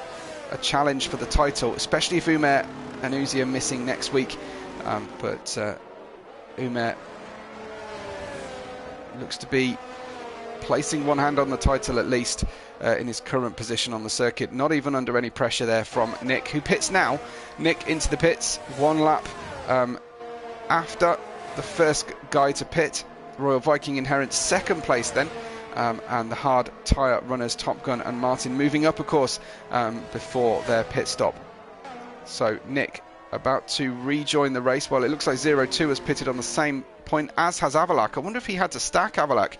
a challenge for the title, especially if Umair and Uzi are missing next week. But Umair looks to be placing one hand on the title at least in his current position on the circuit. Not even under any pressure there from Nick, who pits now. Nick into the pits, one lap after the first guy to pit. Royal Viking inherits second place then, and the hard tyre runners Top Gun and Martin moving up, of course, before their pit stop. So Nick about to rejoin the race. Well, it looks like 0-2 has pitted on the same point as has Avalak. I wonder if he had to stack Avalak,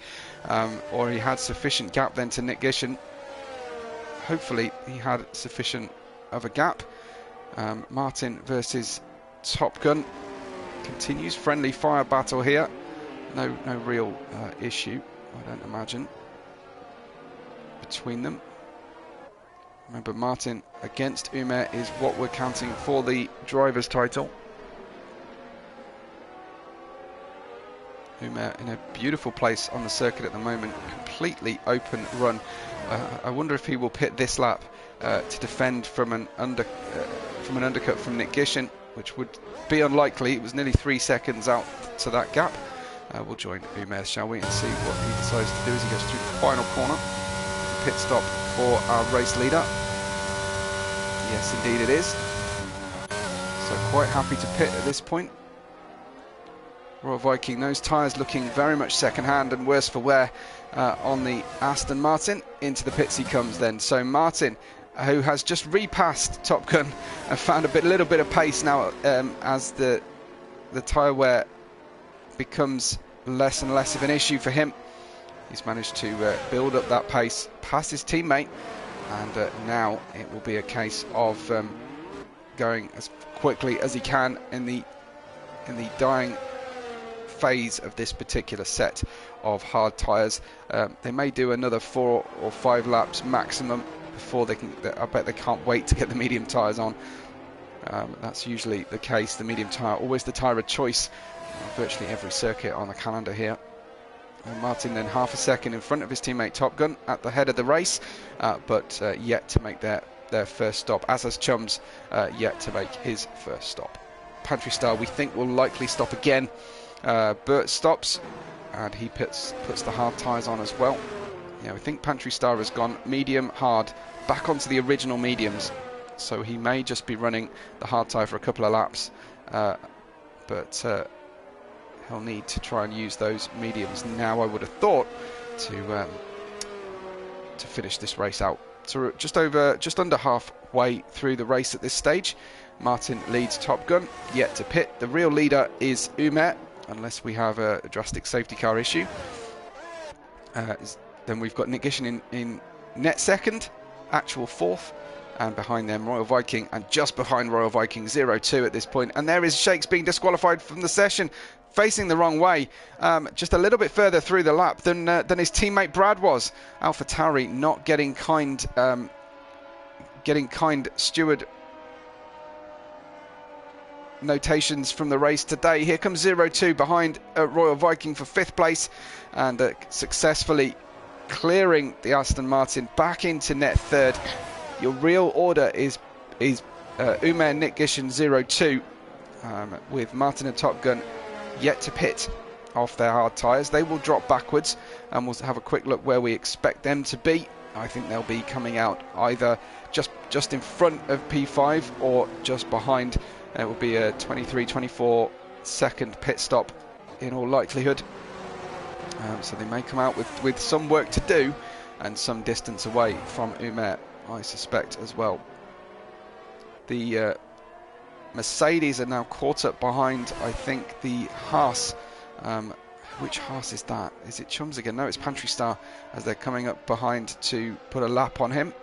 or he had sufficient gap then to Nick Gishen. Hopefully he had sufficient of a gap. Martin versus Top Gun continues. Friendly fire battle here. No real issue, I don't imagine, between them. Remember, Martin against Umair is what we're counting for the driver's title. Umair in a beautiful place on the circuit at the moment, completely open run. I wonder if he will pit this lap to defend from an undercut from Nick Gishen, which would be unlikely. It was nearly 3 seconds out to that gap. We'll join Umair, shall we, and see what he decides to do as he goes through the final corner. Pit stop for our race leader. Yes, indeed it is. So quite happy to pit at this point. Royal Viking, those tyres looking very much second-hand and worse for wear on the Aston Martin. Into the pits he comes then. So Martin, who has just repassed Top Gun and found a little bit of pace now as the tyre wear becomes less and less of an issue for him. He's managed to build up that pace past his teammate, and now it will be a case of going as quickly as he can in the dying phase of this particular set of hard tyres. They may do another 4 or 5 laps maximum before they can. I bet they can't wait to get the medium tyres on. That's usually the case. The medium tyre, always the tyre of choice on virtually every circuit on the calendar here. And Martin then half a second in front of his teammate Top Gun at the head of the race, but yet to make their first stop, as has Chums yet to make his first stop. Pantry Star, we think, will likely stop again. Burt stops, and he puts the hard tyres on as well. Yeah, we think Pantry Star has gone medium, hard, back onto the original mediums, so he may just be running the hard tyre for a couple of laps, but he'll need to try and use those mediums now, I would have thought, to finish this race out. So just under halfway through the race at this stage. Martin leads Top Gun, yet to pit. The real leader is Umer, unless we have a drastic safety car issue. Then we've got Nick Gishin in net second, actual fourth, and behind them Royal Viking, and just behind Royal Viking 0-2 at this point. And there is Shakes being disqualified from the session, facing the wrong way, just a little bit further through the lap than his teammate Brad was. AlphaTauri not getting kind steward notations from the race today. Here comes 0-2 behind Royal Viking for 5th place, and successfully clearing the Aston Martin back into net third. Your real order is Umer, Nick Gishin 0-2, with Martin and Top Gun yet to pit off their hard tyres. They will drop backwards, and we'll have a quick look where we expect them to be. I think they'll be coming out either just in front of P5 or just behind. It will be a 23-24 second pit stop in all likelihood. So they may come out with some work to do and some distance away from Umer, I suspect, as well. The Mercedes are now caught up behind, I think, the Haas. Which Haas is that? Is it Chums again? No, it's Pantry Star, as they're coming up behind to put a lap on him.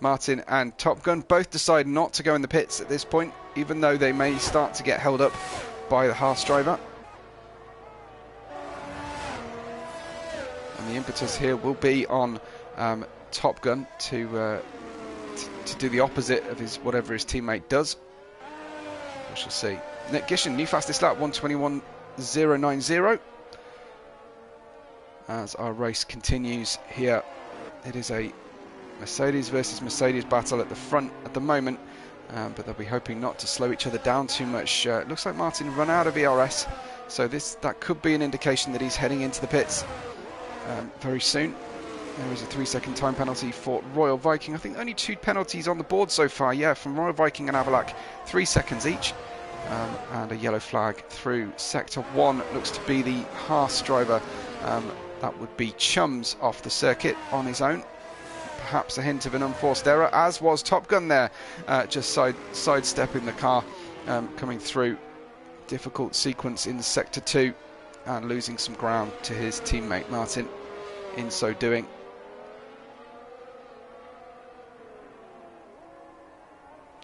Martin and Top Gun both decide not to go in the pits at this point, even though they may start to get held up by the Haas driver. And the impetus here will be on Top Gun to do the opposite of whatever his teammate does. We shall see. Nick Gishin, new fastest lap, 1:21.090. As our race continues here, it is a Mercedes versus Mercedes battle at the front at the moment, but they'll be hoping not to slow each other down too much. It looks like Martin run out of ERS, so that could be an indication that he's heading into the pits very soon. There is a 3-second time penalty for Royal Viking. I think only 2 penalties on the board so far, yeah, from Royal Viking and Avalak, 3 seconds each, and a yellow flag through Sector 1. Looks to be the Haas driver. That would be Chums off the circuit on his own. Perhaps a hint of an unforced error, as was Top Gun there, just sidestepping the car, coming through. Difficult sequence in Sector 2 and losing some ground to his teammate Martin in so doing.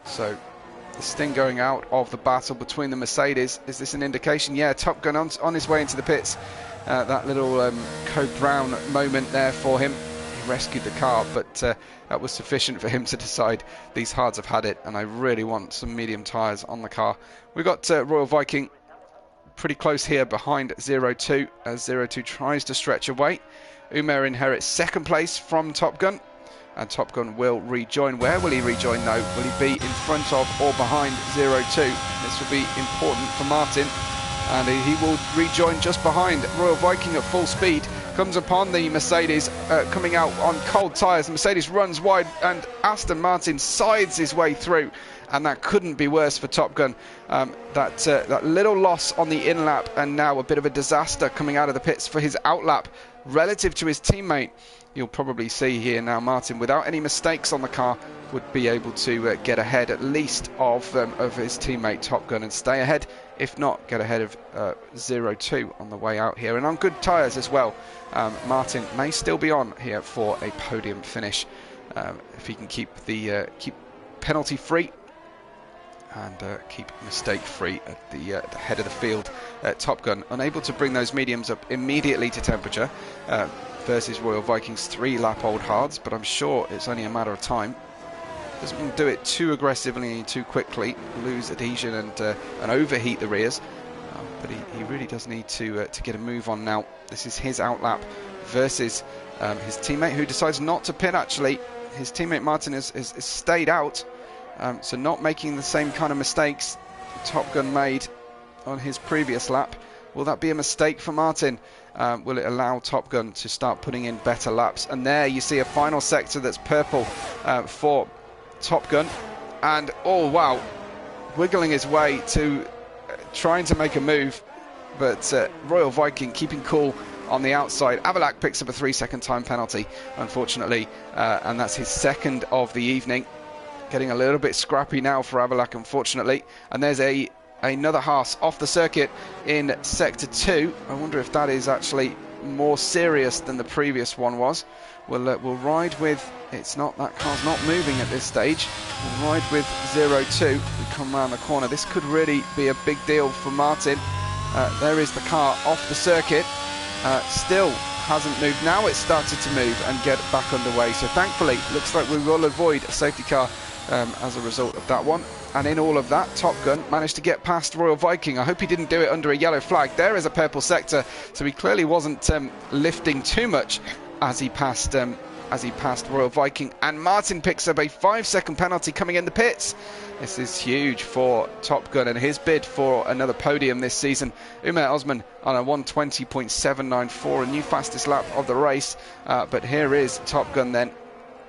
So the sting going out of the battle between the Mercedes. Is this an indication? Yeah, Top Gun on his way into the pits. That little Code Brown moment there for him. He rescued the car, but that was sufficient for him to decide these hards have had it, and I really want some medium tyres on the car. We've got Royal Viking pretty close here behind 0-2 as 0-2 tries to stretch away. Umer inherits 2nd place from Top Gun, and Top Gun will rejoin. Where will he rejoin though? Will he be in front of or behind 0-2? This will be important for Martin, and he will rejoin just behind Royal Viking at full speed. Comes upon the Mercedes coming out on cold tyres. The Mercedes runs wide, and Aston Martin sides his way through and that couldn't be worse for Top Gun. That little loss on the in-lap, and now a bit of a disaster coming out of the pits for his out-lap relative to his teammate. You'll probably see here now Martin, without any mistakes on the car, would be able to get ahead at least of his teammate Top Gun and stay ahead, if not get ahead of 0-2 on the way out here, and on good tyres as well. Martin may still be on here for a podium finish if he can keep penalty free and keep mistake free at the head of the field. Top Gun unable to bring those mediums up immediately to temperature versus Royal Viking's 3-lap-old hards, but I'm sure it's only a matter of time. Doesn't do it too aggressively and too quickly, lose adhesion and overheat the rears, but he really does need to get a move on now. This is his outlap versus his teammate, who decides not to pit. Actually, his teammate Martin has stayed out, so not making the same kind of mistakes Top Gun made on his previous lap. Will that be a mistake for Martin? Will it allow Top Gun to start putting in better laps? And there you see a final sector that's purple for Top Gun, and oh wow, wiggling his way to trying to make a move, but Royal Viking keeping cool on the outside. Avalak picks up a 3-second time penalty, unfortunately, and that's his second of the evening. Getting a little bit scrappy now for Avalak, unfortunately, and there's another Haas off the circuit in sector 2. I wonder if that is actually more serious than the previous one was. We'll ride with, it's not, that car's not moving at this stage. We'll ride with 0-2. We come around the corner. This could really be a big deal for Martin. There is the car off the circuit. Still hasn't moved. Now it's started to move and get back underway. So thankfully, looks like we will avoid a safety car as a result of that one. And in all of that, Top Gun managed to get past Royal Viking. I hope he didn't do it under a yellow flag. There is a purple sector, so he clearly wasn't lifting too much as he passed Royal Viking. And Martin picks up a 5-second penalty coming in the pits. This is huge for Top Gun and his bid for another podium this season. Umer Osman on a 1:20.794, a new fastest lap of the race. But here is Top Gun then,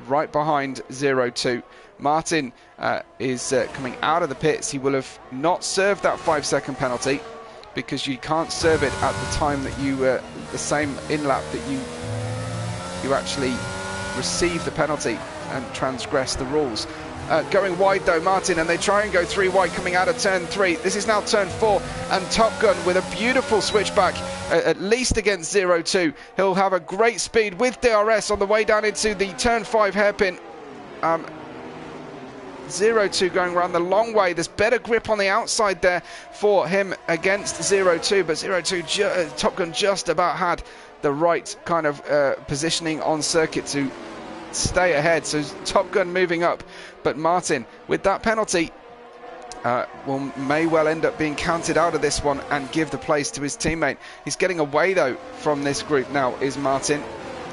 right behind 0-2. Martin is coming out of the pits. He will have not served that 5-second penalty, because you can't serve it at the time that you the same in-lap that you actually receive the penalty and transgress the rules. Going wide though, Martin, and they try and go 3 wide coming out of turn 3. This is now turn 4, and Top Gun with a beautiful switchback, at least against 0-2. He'll have a great speed with DRS on the way down into the turn 5 hairpin. 0-2 going around the long way. There's better grip on the outside there for him against 0-2, but 0-2, Top Gun just about had the right kind of positioning on circuit to stay ahead. So Top Gun moving up, but Martin with that penalty may well end up being counted out of this one and give the place to his teammate. He's getting away though from this group now, is Martin.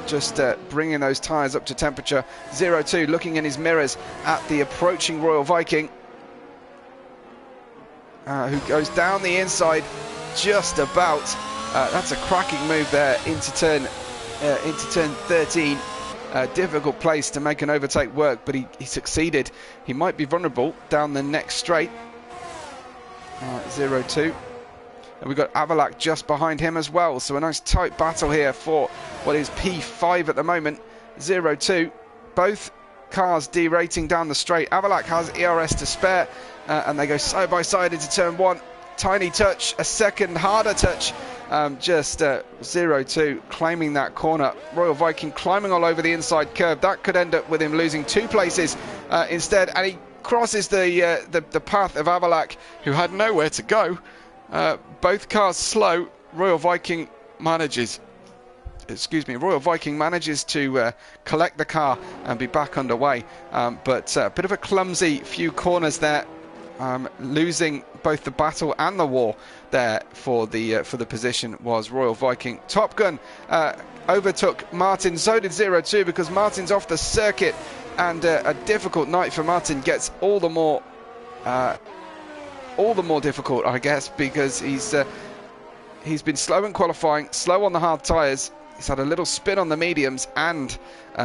Just bringing those tyres up to temperature. 0-2 looking in his mirrors at the approaching Royal Viking, who goes down the inside just about. That's a cracking move there into turn 13. Difficult place to make an overtake work, but he succeeded. He might be vulnerable down the next straight. 0-2. And we've got Avalak just behind him as well. So a nice tight battle here for what is P5 at the moment. 0-2. Both cars derating down the straight. Avalak has ERS to spare, and they go side by side into turn 1. Tiny touch, a second harder touch. Just 0-2 claiming that corner. Royal Viking climbing all over the inside curve. That could end up with him losing 2 places instead. And he crosses the path of Avalak, who had nowhere to go. Both cars slow. Royal Viking manages to collect the car and be back underway, but a bit of a clumsy few corners there, losing both the battle and the war there for the position was Royal Viking. Top Gun overtook Martin, so did 0-2, because Martin's off the circuit, and a difficult night for Martin gets all the more difficult, I guess, because he's been slow in qualifying, slow on the hard tyres, He's had a little spin on the mediums and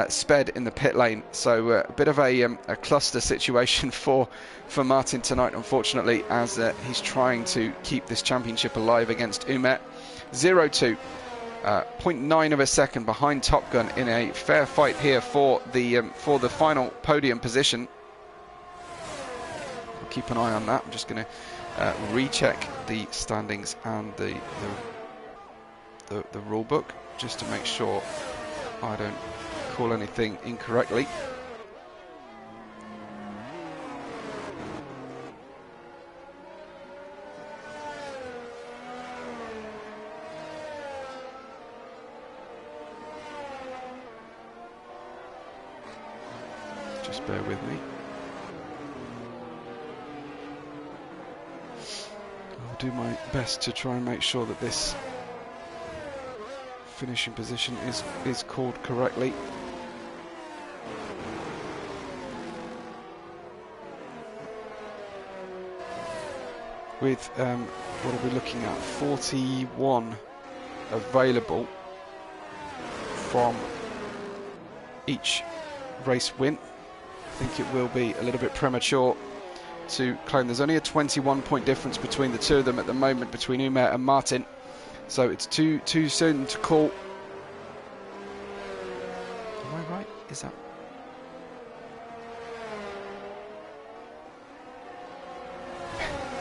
sped in the pit lane. So a bit of a cluster situation for Martin tonight, unfortunately, as he's trying to keep this championship alive against Umet. 0-2. 0.9 of a second behind Top Gun in a fair fight here for the final podium position. We'll keep an eye on that. I'm just going to recheck the standings and the rule book just to make sure I don't call anything incorrectly. Just bear with me. I'll do my best to try and make sure that this finishing position is called correctly. With what are we looking at? 41 available from each race win. I think it will be a little bit premature to claim. There's only a 21-point difference between the two of them at the moment, between Umet and Martin. So it's too soon to call. Am I right? Is that?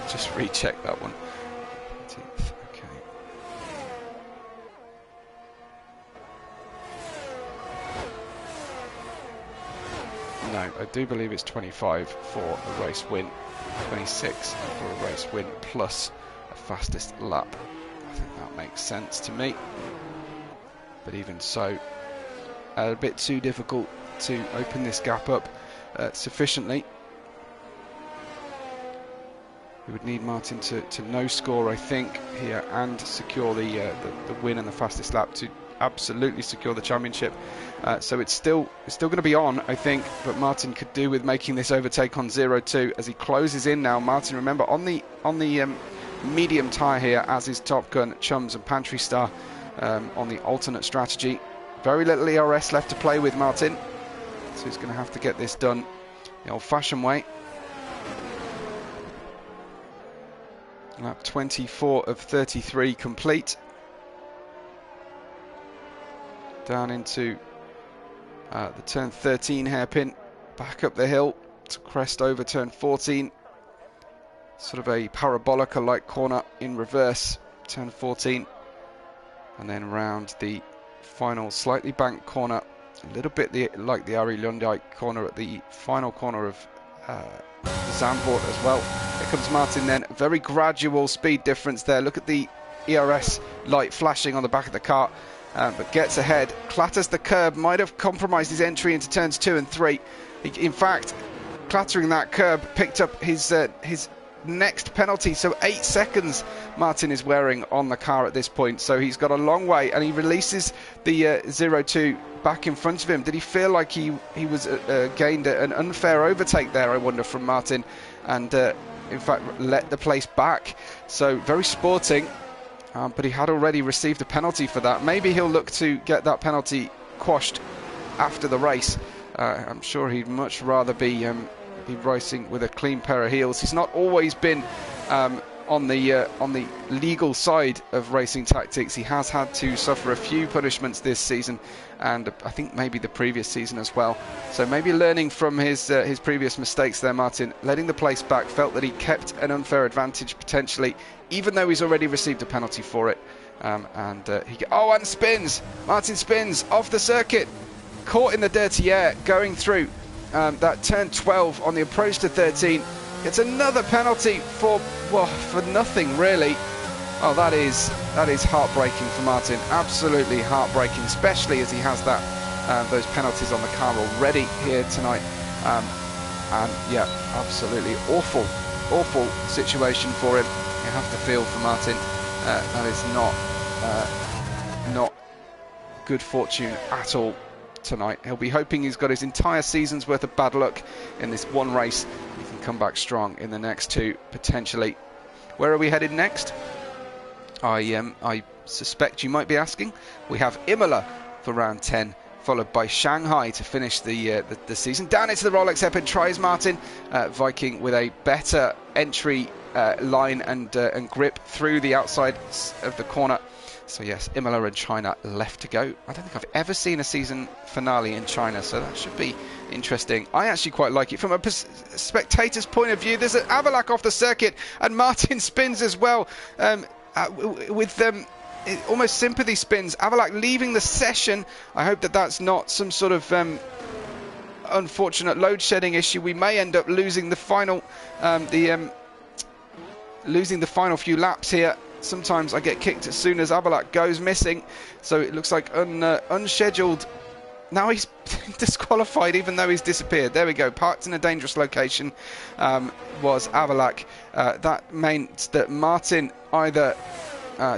Just recheck that one. 18th. Okay. No, I do believe it's 25 for a race win, 26 for a race win plus a fastest lap. I think that makes sense to me, but even so, a bit too difficult to open this gap up sufficiently. We would need Martin to no score, I think, here and secure the win and the fastest lap to absolutely secure the championship. So it's still going to be on, I think, but Martin could do with making this overtake on 0-2 as he closes in now. Martin, remember, on the medium tyre here, as is Top Gun, Chums and Pantry Star on the alternate strategy. Very little ERS left to play with, Martin, so he's going to have to get this done the old-fashioned way. Lap 24 of 33 complete. Down into the turn 13 hairpin, back up the hill to crest over turn 14. Sort of a parabolica-like corner in reverse, turn 14, and then round the final slightly banked corner, a little bit like the Ari Lundijk corner at the final corner of Zandvoort as well. Here comes Martin then, a very gradual speed difference there. Look at the ERS light flashing on the back of the car, but gets ahead, clatters the curb, might have compromised his entry into turns 2 and 3. In fact, clattering that curb picked up his next penalty, so 8 seconds Martin is wearing on the car at this point, so he's got a long way, and he releases the 0-2 back in front of him. Did he feel like he was gained an unfair overtake there, I wonder, from Martin, and in fact let the place back? So very sporting, but he had already received a penalty for that. Maybe he'll look to get that penalty quashed after the race. I'm sure he'd much rather be racing with a clean pair of heels. He's not always been on the legal side of racing tactics. He has had to suffer a few punishments this season, and I think maybe the previous season as well. So maybe learning from his previous mistakes there, Martin, letting the place back, felt that he kept an unfair advantage potentially, even though he's already received a penalty for it. And spins. Martin spins off the circuit, caught in the dirty air going through that turn 12 on the approach to 13. It's another penalty for nothing, really. Oh, that is heartbreaking for Martin. Absolutely heartbreaking, especially as he has those penalties on the car already here tonight. And yeah, absolutely awful situation for him. You have to feel for Martin. That is not good fortune at all tonight. He'll be hoping he's got his entire season's worth of bad luck in this one race. He can come back strong in the next two, potentially. Where are we headed next? I suspect you might be asking. We have Imola for round 10, followed by Shanghai to finish the season. Down into the Rolex hairpin tries Martin. Viking with a better entry line and grip through the outside of the corner. So yes, Imola and China left to go. I don't think I've ever seen a season finale in China, so that should be interesting. I actually quite like it. From a spectator's point of view, there's an Avalak off the circuit, and Martin spins as well with almost sympathy spins. Avalak leaving the session. I hope that that's not some sort of unfortunate load shedding issue. We may end up losing the final losing the final few laps here. Sometimes I get kicked as soon as Avalak goes missing, so it looks like unscheduled. Now he's disqualified even though he's disappeared. There we go, parked in a dangerous location was Avalak. That meant that Martin either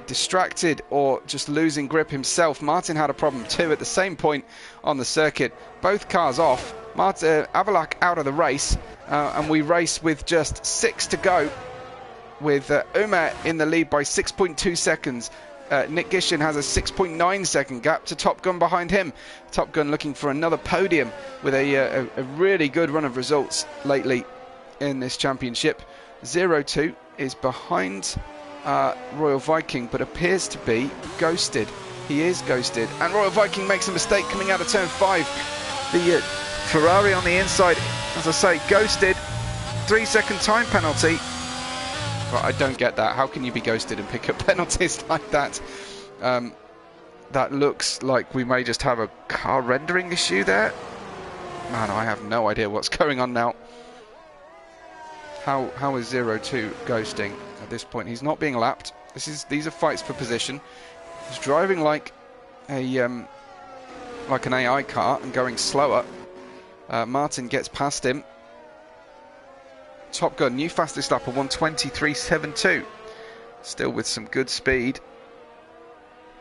distracted or just losing grip himself. Martin had a problem too at the same point on the circuit. Both cars off, Avalak out of the race, and we race with just 6 to go, with Umer in the lead by 6.2 seconds. Nick Gishin has a 6.9 second gap to Top Gun behind him. Top Gun looking for another podium with a really good run of results lately in this championship. 0-2 is behind Royal Viking, but appears to be ghosted. He is ghosted, and Royal Viking makes a mistake coming out of turn 5. The Ferrari on the inside, as I say, ghosted. 3-second time penalty. I don't get that. How can you be ghosted and pick up penalties like that? That looks like we may just have a car rendering issue there. Man, I have no idea what's going on now. How is 0-2 ghosting at this point? He's not being lapped. These are fights for position. He's driving like an AI car and going slower. Martin gets past him. Top Gun, new fastest lap of 1:23.72. Still with some good speed.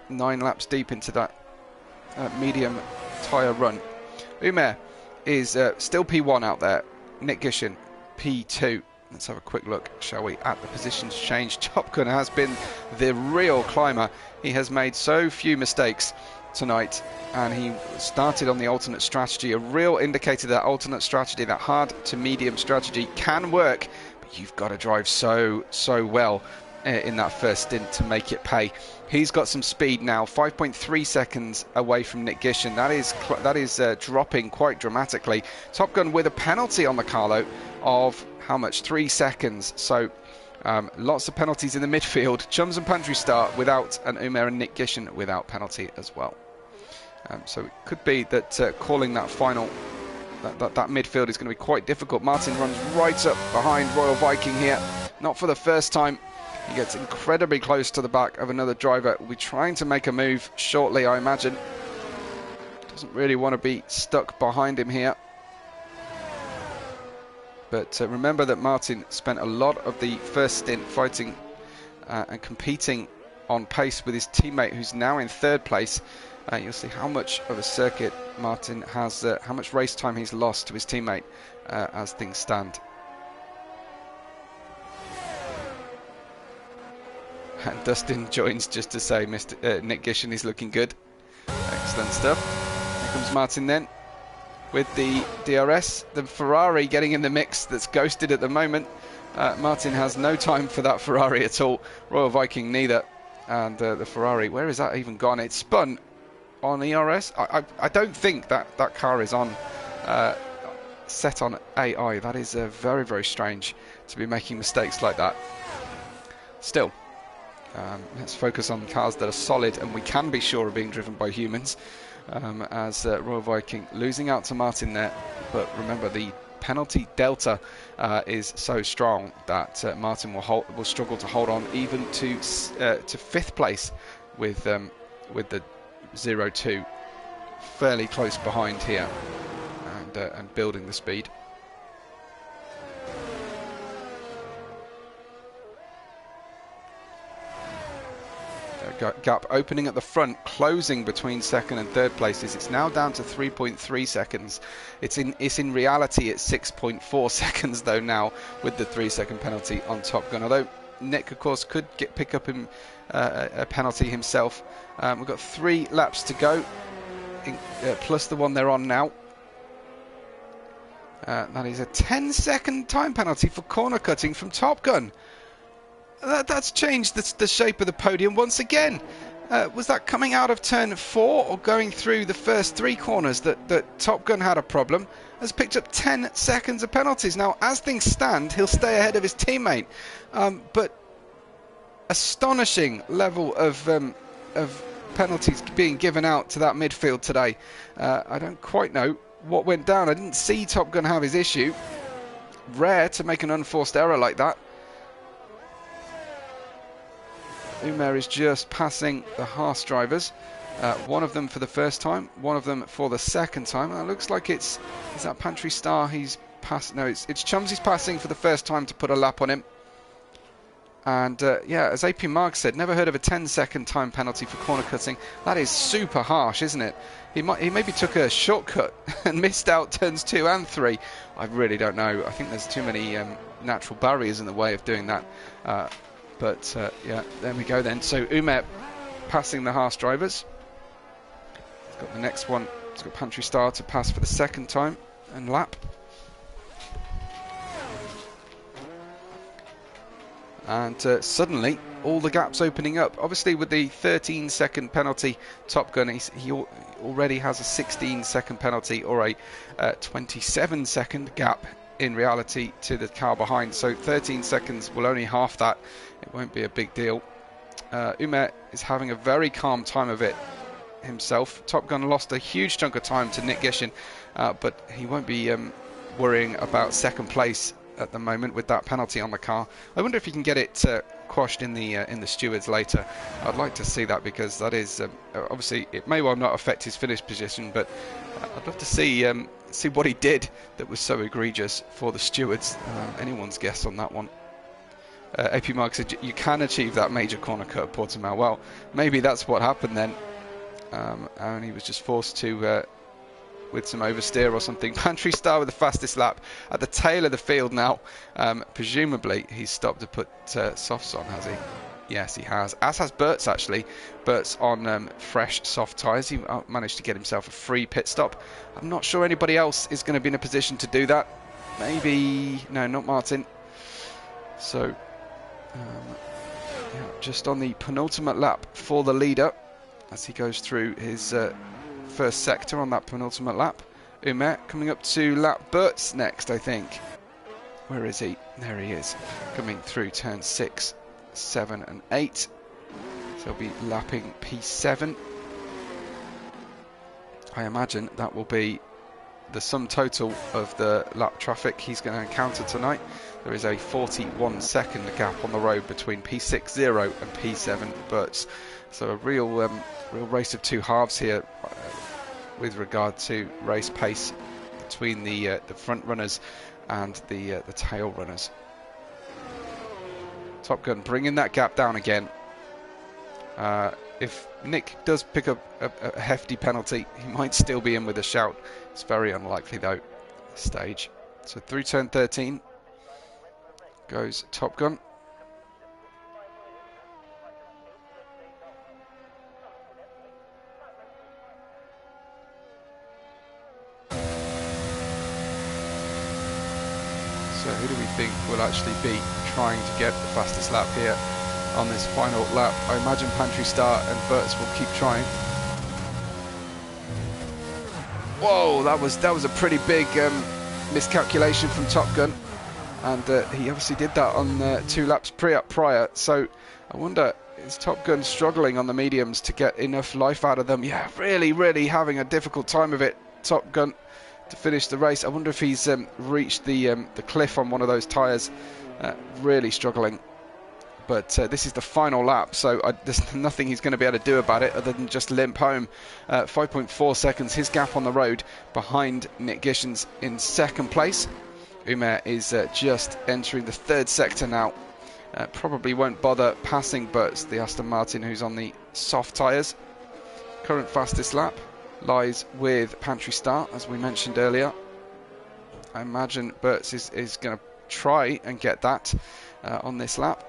9 laps deep into that medium tyre run. Umer is still P1 out there. Nick Gishin, P2. Let's have a quick look, shall we, at the positions change. Top Gun has been the real climber. He has made so few mistakes tonight, and he started on the alternate strategy, a real indicator that alternate strategy, that hard to medium strategy, can work, but you've got to drive so well in that first stint to make it pay. He's got some speed now, 5.3 seconds away from Nick Gishin. That is dropping quite dramatically. Top Gun with a penalty on the Carlo of how much? 3 seconds. So lots of penalties in the midfield. Chums and Pantry start without, and Umer and Nick Gishin without penalty as well. So it could be that calling that final, that midfield is going to be quite difficult. Martin runs right up behind Royal Viking here. Not for the first time. He gets incredibly close to the back of another driver. We'll be trying to make a move shortly, I imagine. Doesn't really want to be stuck behind him here. But remember that Martin spent a lot of the first stint fighting and competing on pace with his teammate, who's now in 3rd place. You'll see how much of a circuit Martin has, how much race time he's lost to his teammate as things stand. And Dustin joins just to say Mr. Nick Gishin is looking good. Excellent stuff. Here comes Martin then with the DRS. The Ferrari getting in the mix that's ghosted at the moment. Martin has no time for that Ferrari at all. Royal Viking neither. And the Ferrari, where is that even gone? It's spun on ERS. I don't think that car is on set on AI. That is very, very strange to be making mistakes like that. Still, let's focus on cars that are solid and we can be sure are being driven by humans. As Royal Viking losing out to Martin there, but remember the penalty delta is so strong that Martin will struggle to hold on even to 5th place with the 0-2 fairly close behind here, and building the speed. Gap opening at the front, closing between 2nd and 3rd places. It's now down to 3.3 seconds. It's in reality it's 6.4 seconds though now, with the 3-second penalty on Top Gun. Although Nick, of course, could pick up a penalty himself. We've got 3 laps to go, plus the one they're on now. That is a 10-second time penalty for corner cutting from Top Gun. That's changed the shape of the podium once again. Was that coming out of turn 4 or going through the first 3 corners that Top Gun had a problem? Has picked up 10 seconds of penalties. Now, as things stand, he'll stay ahead of his teammate. But astonishing level of penalties being given out to that midfield today. I don't quite know what went down. I didn't see Top Gun have his issue. Rare to make an unforced error like that. Umer is just passing the Haas drivers. One of them for the first time, one of them for the second time. It looks like is that Pantry Star he's passed? No, it's Chumsy's passing for the first time to put a lap on him. And yeah, as AP Mark said, never heard of a 10-second time penalty for corner cutting. That is super harsh, isn't it? He maybe took a shortcut and missed out turns 2 and 3. I really don't know. I think there's too many natural barriers in the way of doing that. But yeah, there we go then. So Umer passing the Haas drivers. He's got the next one. He's got Pantry Star to pass for the second time and lap. And suddenly all the gaps opening up. Obviously with the 13-second penalty, Top Gun, he already has a 16-second penalty or a 27-second gap in reality to the car behind. So 13 seconds will only half that. It won't be a big deal. Umer is having a very calm time of it himself. Top Gun lost a huge chunk of time to Nick Gishin, but he won't be worrying about second place at the moment with that penalty on the car. I wonder if he can get it quashed in the stewards later. I'd like to see that, because that is obviously it may well not affect his finish position, but I'd love to see what he did that was so egregious for the stewards. Anyone's guess on that one. AP Mark said you can achieve that major corner cut at Portimao. Well, maybe that's what happened then, and he was just forced to with some oversteer or something. Pantry Star with the fastest lap at the tail of the field now. Presumably he's stopped to put softs on, has he? Yes, he has. As has Bert's actually. Bert's on fresh soft tyres. He managed to get himself a free pit stop. I'm not sure anybody else is going to be in a position to do that. Maybe... no, not Martin. So, yeah, just on the penultimate lap for the leader as he goes through his first sector on that penultimate lap. Umer coming up to lap Bert's next, I think. Where is he? There he is. Coming through turn 6, 7 and 8. So he'll be lapping P7. I imagine that will be the sum total of the lap traffic he's going to encounter tonight. There is a 41-second gap on the road between P60 and P7 Bert's. So a real race of two halves here with regard to race pace between the front runners and the tail runners. Top Gun bringing that gap down again. If Nick does pick up a hefty penalty, he might still be in with a shout. It's very unlikely though at this stage. So through turn 13 goes Top Gun. So who do we think will actually be trying to get the fastest lap here on this final lap? I imagine Pantry Star and Bert's will keep trying. Whoa, that was a pretty big miscalculation from Top Gun, and he obviously did that on 2 laps prior. So I wonder, is Top Gun struggling on the mediums to get enough life out of them? Yeah, really having a difficult time of it, Top Gun, to finish the race. I wonder if he's reached the cliff on one of those tyres. Really struggling. But this is the final lap, so there's nothing he's going to be able to do about it other than just limp home. 5.4 seconds, his gap on the road behind Nick Gishin's in second place. Umer is just entering the 3rd sector now. Probably won't bother passing Bert's, the Aston Martin, who's on the soft tyres. Current fastest lap lies with Pantry Star, as we mentioned earlier. I imagine Bert's is going to try and get that on this lap.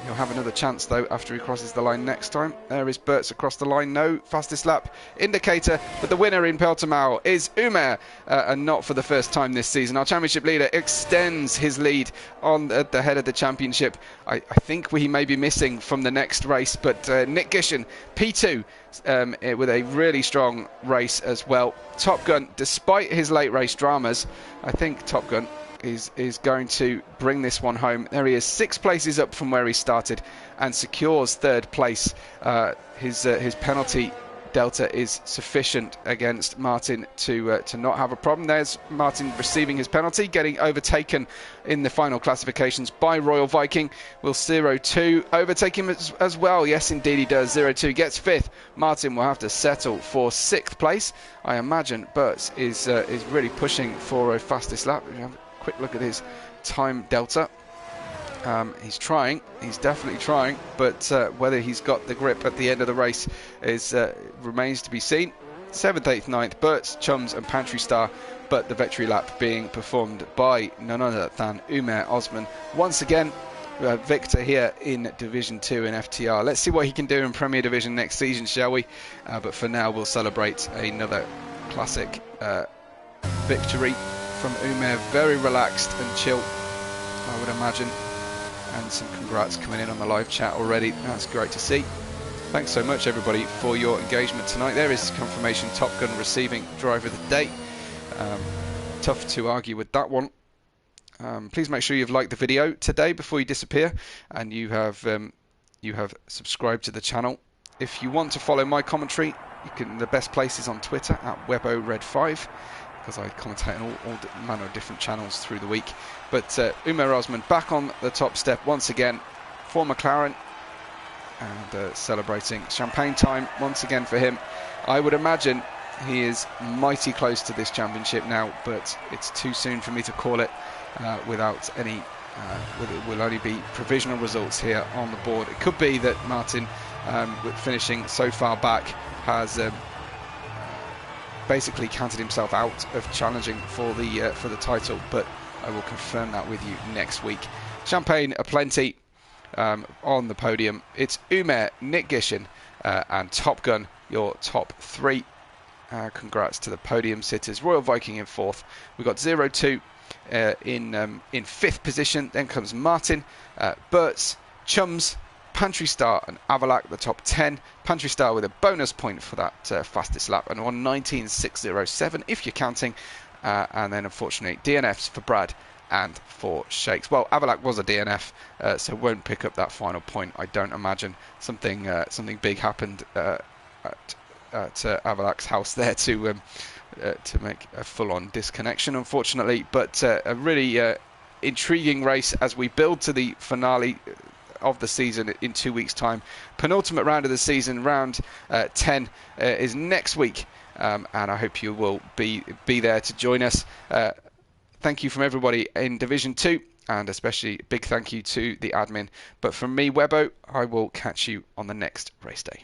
He'll have another chance though after he crosses the line next time. There is Bertz across the line. No fastest lap indicator, but the winner in Portimao is Umer, and not for the first time this season. Our championship leader extends his lead on at the head of the championship. I think we may be missing from the next race, but Nick Gishen, P2, with a really strong race as well. Top Gun, despite his late race dramas, I think Top Gun is going to bring this one home. There he is, 6 places up from where he started and secures 3rd place. His penalty delta is sufficient against Martin to not have a problem. There's Martin receiving his penalty, getting overtaken in the final classifications by Royal Viking. Will 0-2 overtake him as well? Yes, indeed he does. 0-2 gets 5th. Martin will have to settle for 6th place. I imagine Bertz is really pushing for a fastest lap. We have a quick look at his time delta. He's trying, he's definitely trying, but whether he's got the grip at the end of the race remains to be seen. 7th, 8th, 9th, Bertz, Chums and Pantry Star, but the victory lap being performed by none other than Umer Osman. Once again, Victor here in Division 2 in FTR. Let's see what he can do in Premier Division next season, shall we? But for now, we'll celebrate another classic victory from Umer. Very relaxed and chill, I would imagine. And some congrats coming in on the live chat already. That's great to see. Thanks so much everybody for your engagement tonight. There is confirmation Top Gun receiving driver of the day. Tough to argue with that one. Please make sure you've liked the video today before you disappear, and you have subscribed to the channel. If you want to follow my commentary, the best place is on Twitter at WebORed5, because I commentate on all manner of different channels through the week. But Umer Osman back on the top step once again for McLaren, and celebrating champagne time once again for him. I would imagine he is mighty close to this championship now, but it's too soon for me to call it without any it will only be provisional results here on the board. It could be that Martin, with finishing so far back, has basically counted himself out of challenging for the title, but I will confirm that with you next week. Champagne aplenty on the podium. It's Umer, Nick Gishen and Top Gun, your top 3. Congrats to the podium sitters. Royal Viking in 4th. We've got 0-2 in 5th position. Then comes Martin, Bertz, Chums, Pantry Star and Avalak, the top 10. Pantry Star with a bonus point for that fastest lap, and 1:19.607 if you're counting. And then unfortunately DNFs for Brad and for Shakes. Well, Avalak was a DNF, so won't pick up that final point, I don't imagine. Something big happened at Avalak's house there to make a full-on disconnection, unfortunately. But a really intriguing race as we build to the finale of the season in 2 weeks' time. Penultimate round of the season, round 10, is next week, and I hope you will be there to join us. Thank you from everybody in Division 2, and especially big thank you to the admin. But from me, Webbo, I will catch you on the next race day.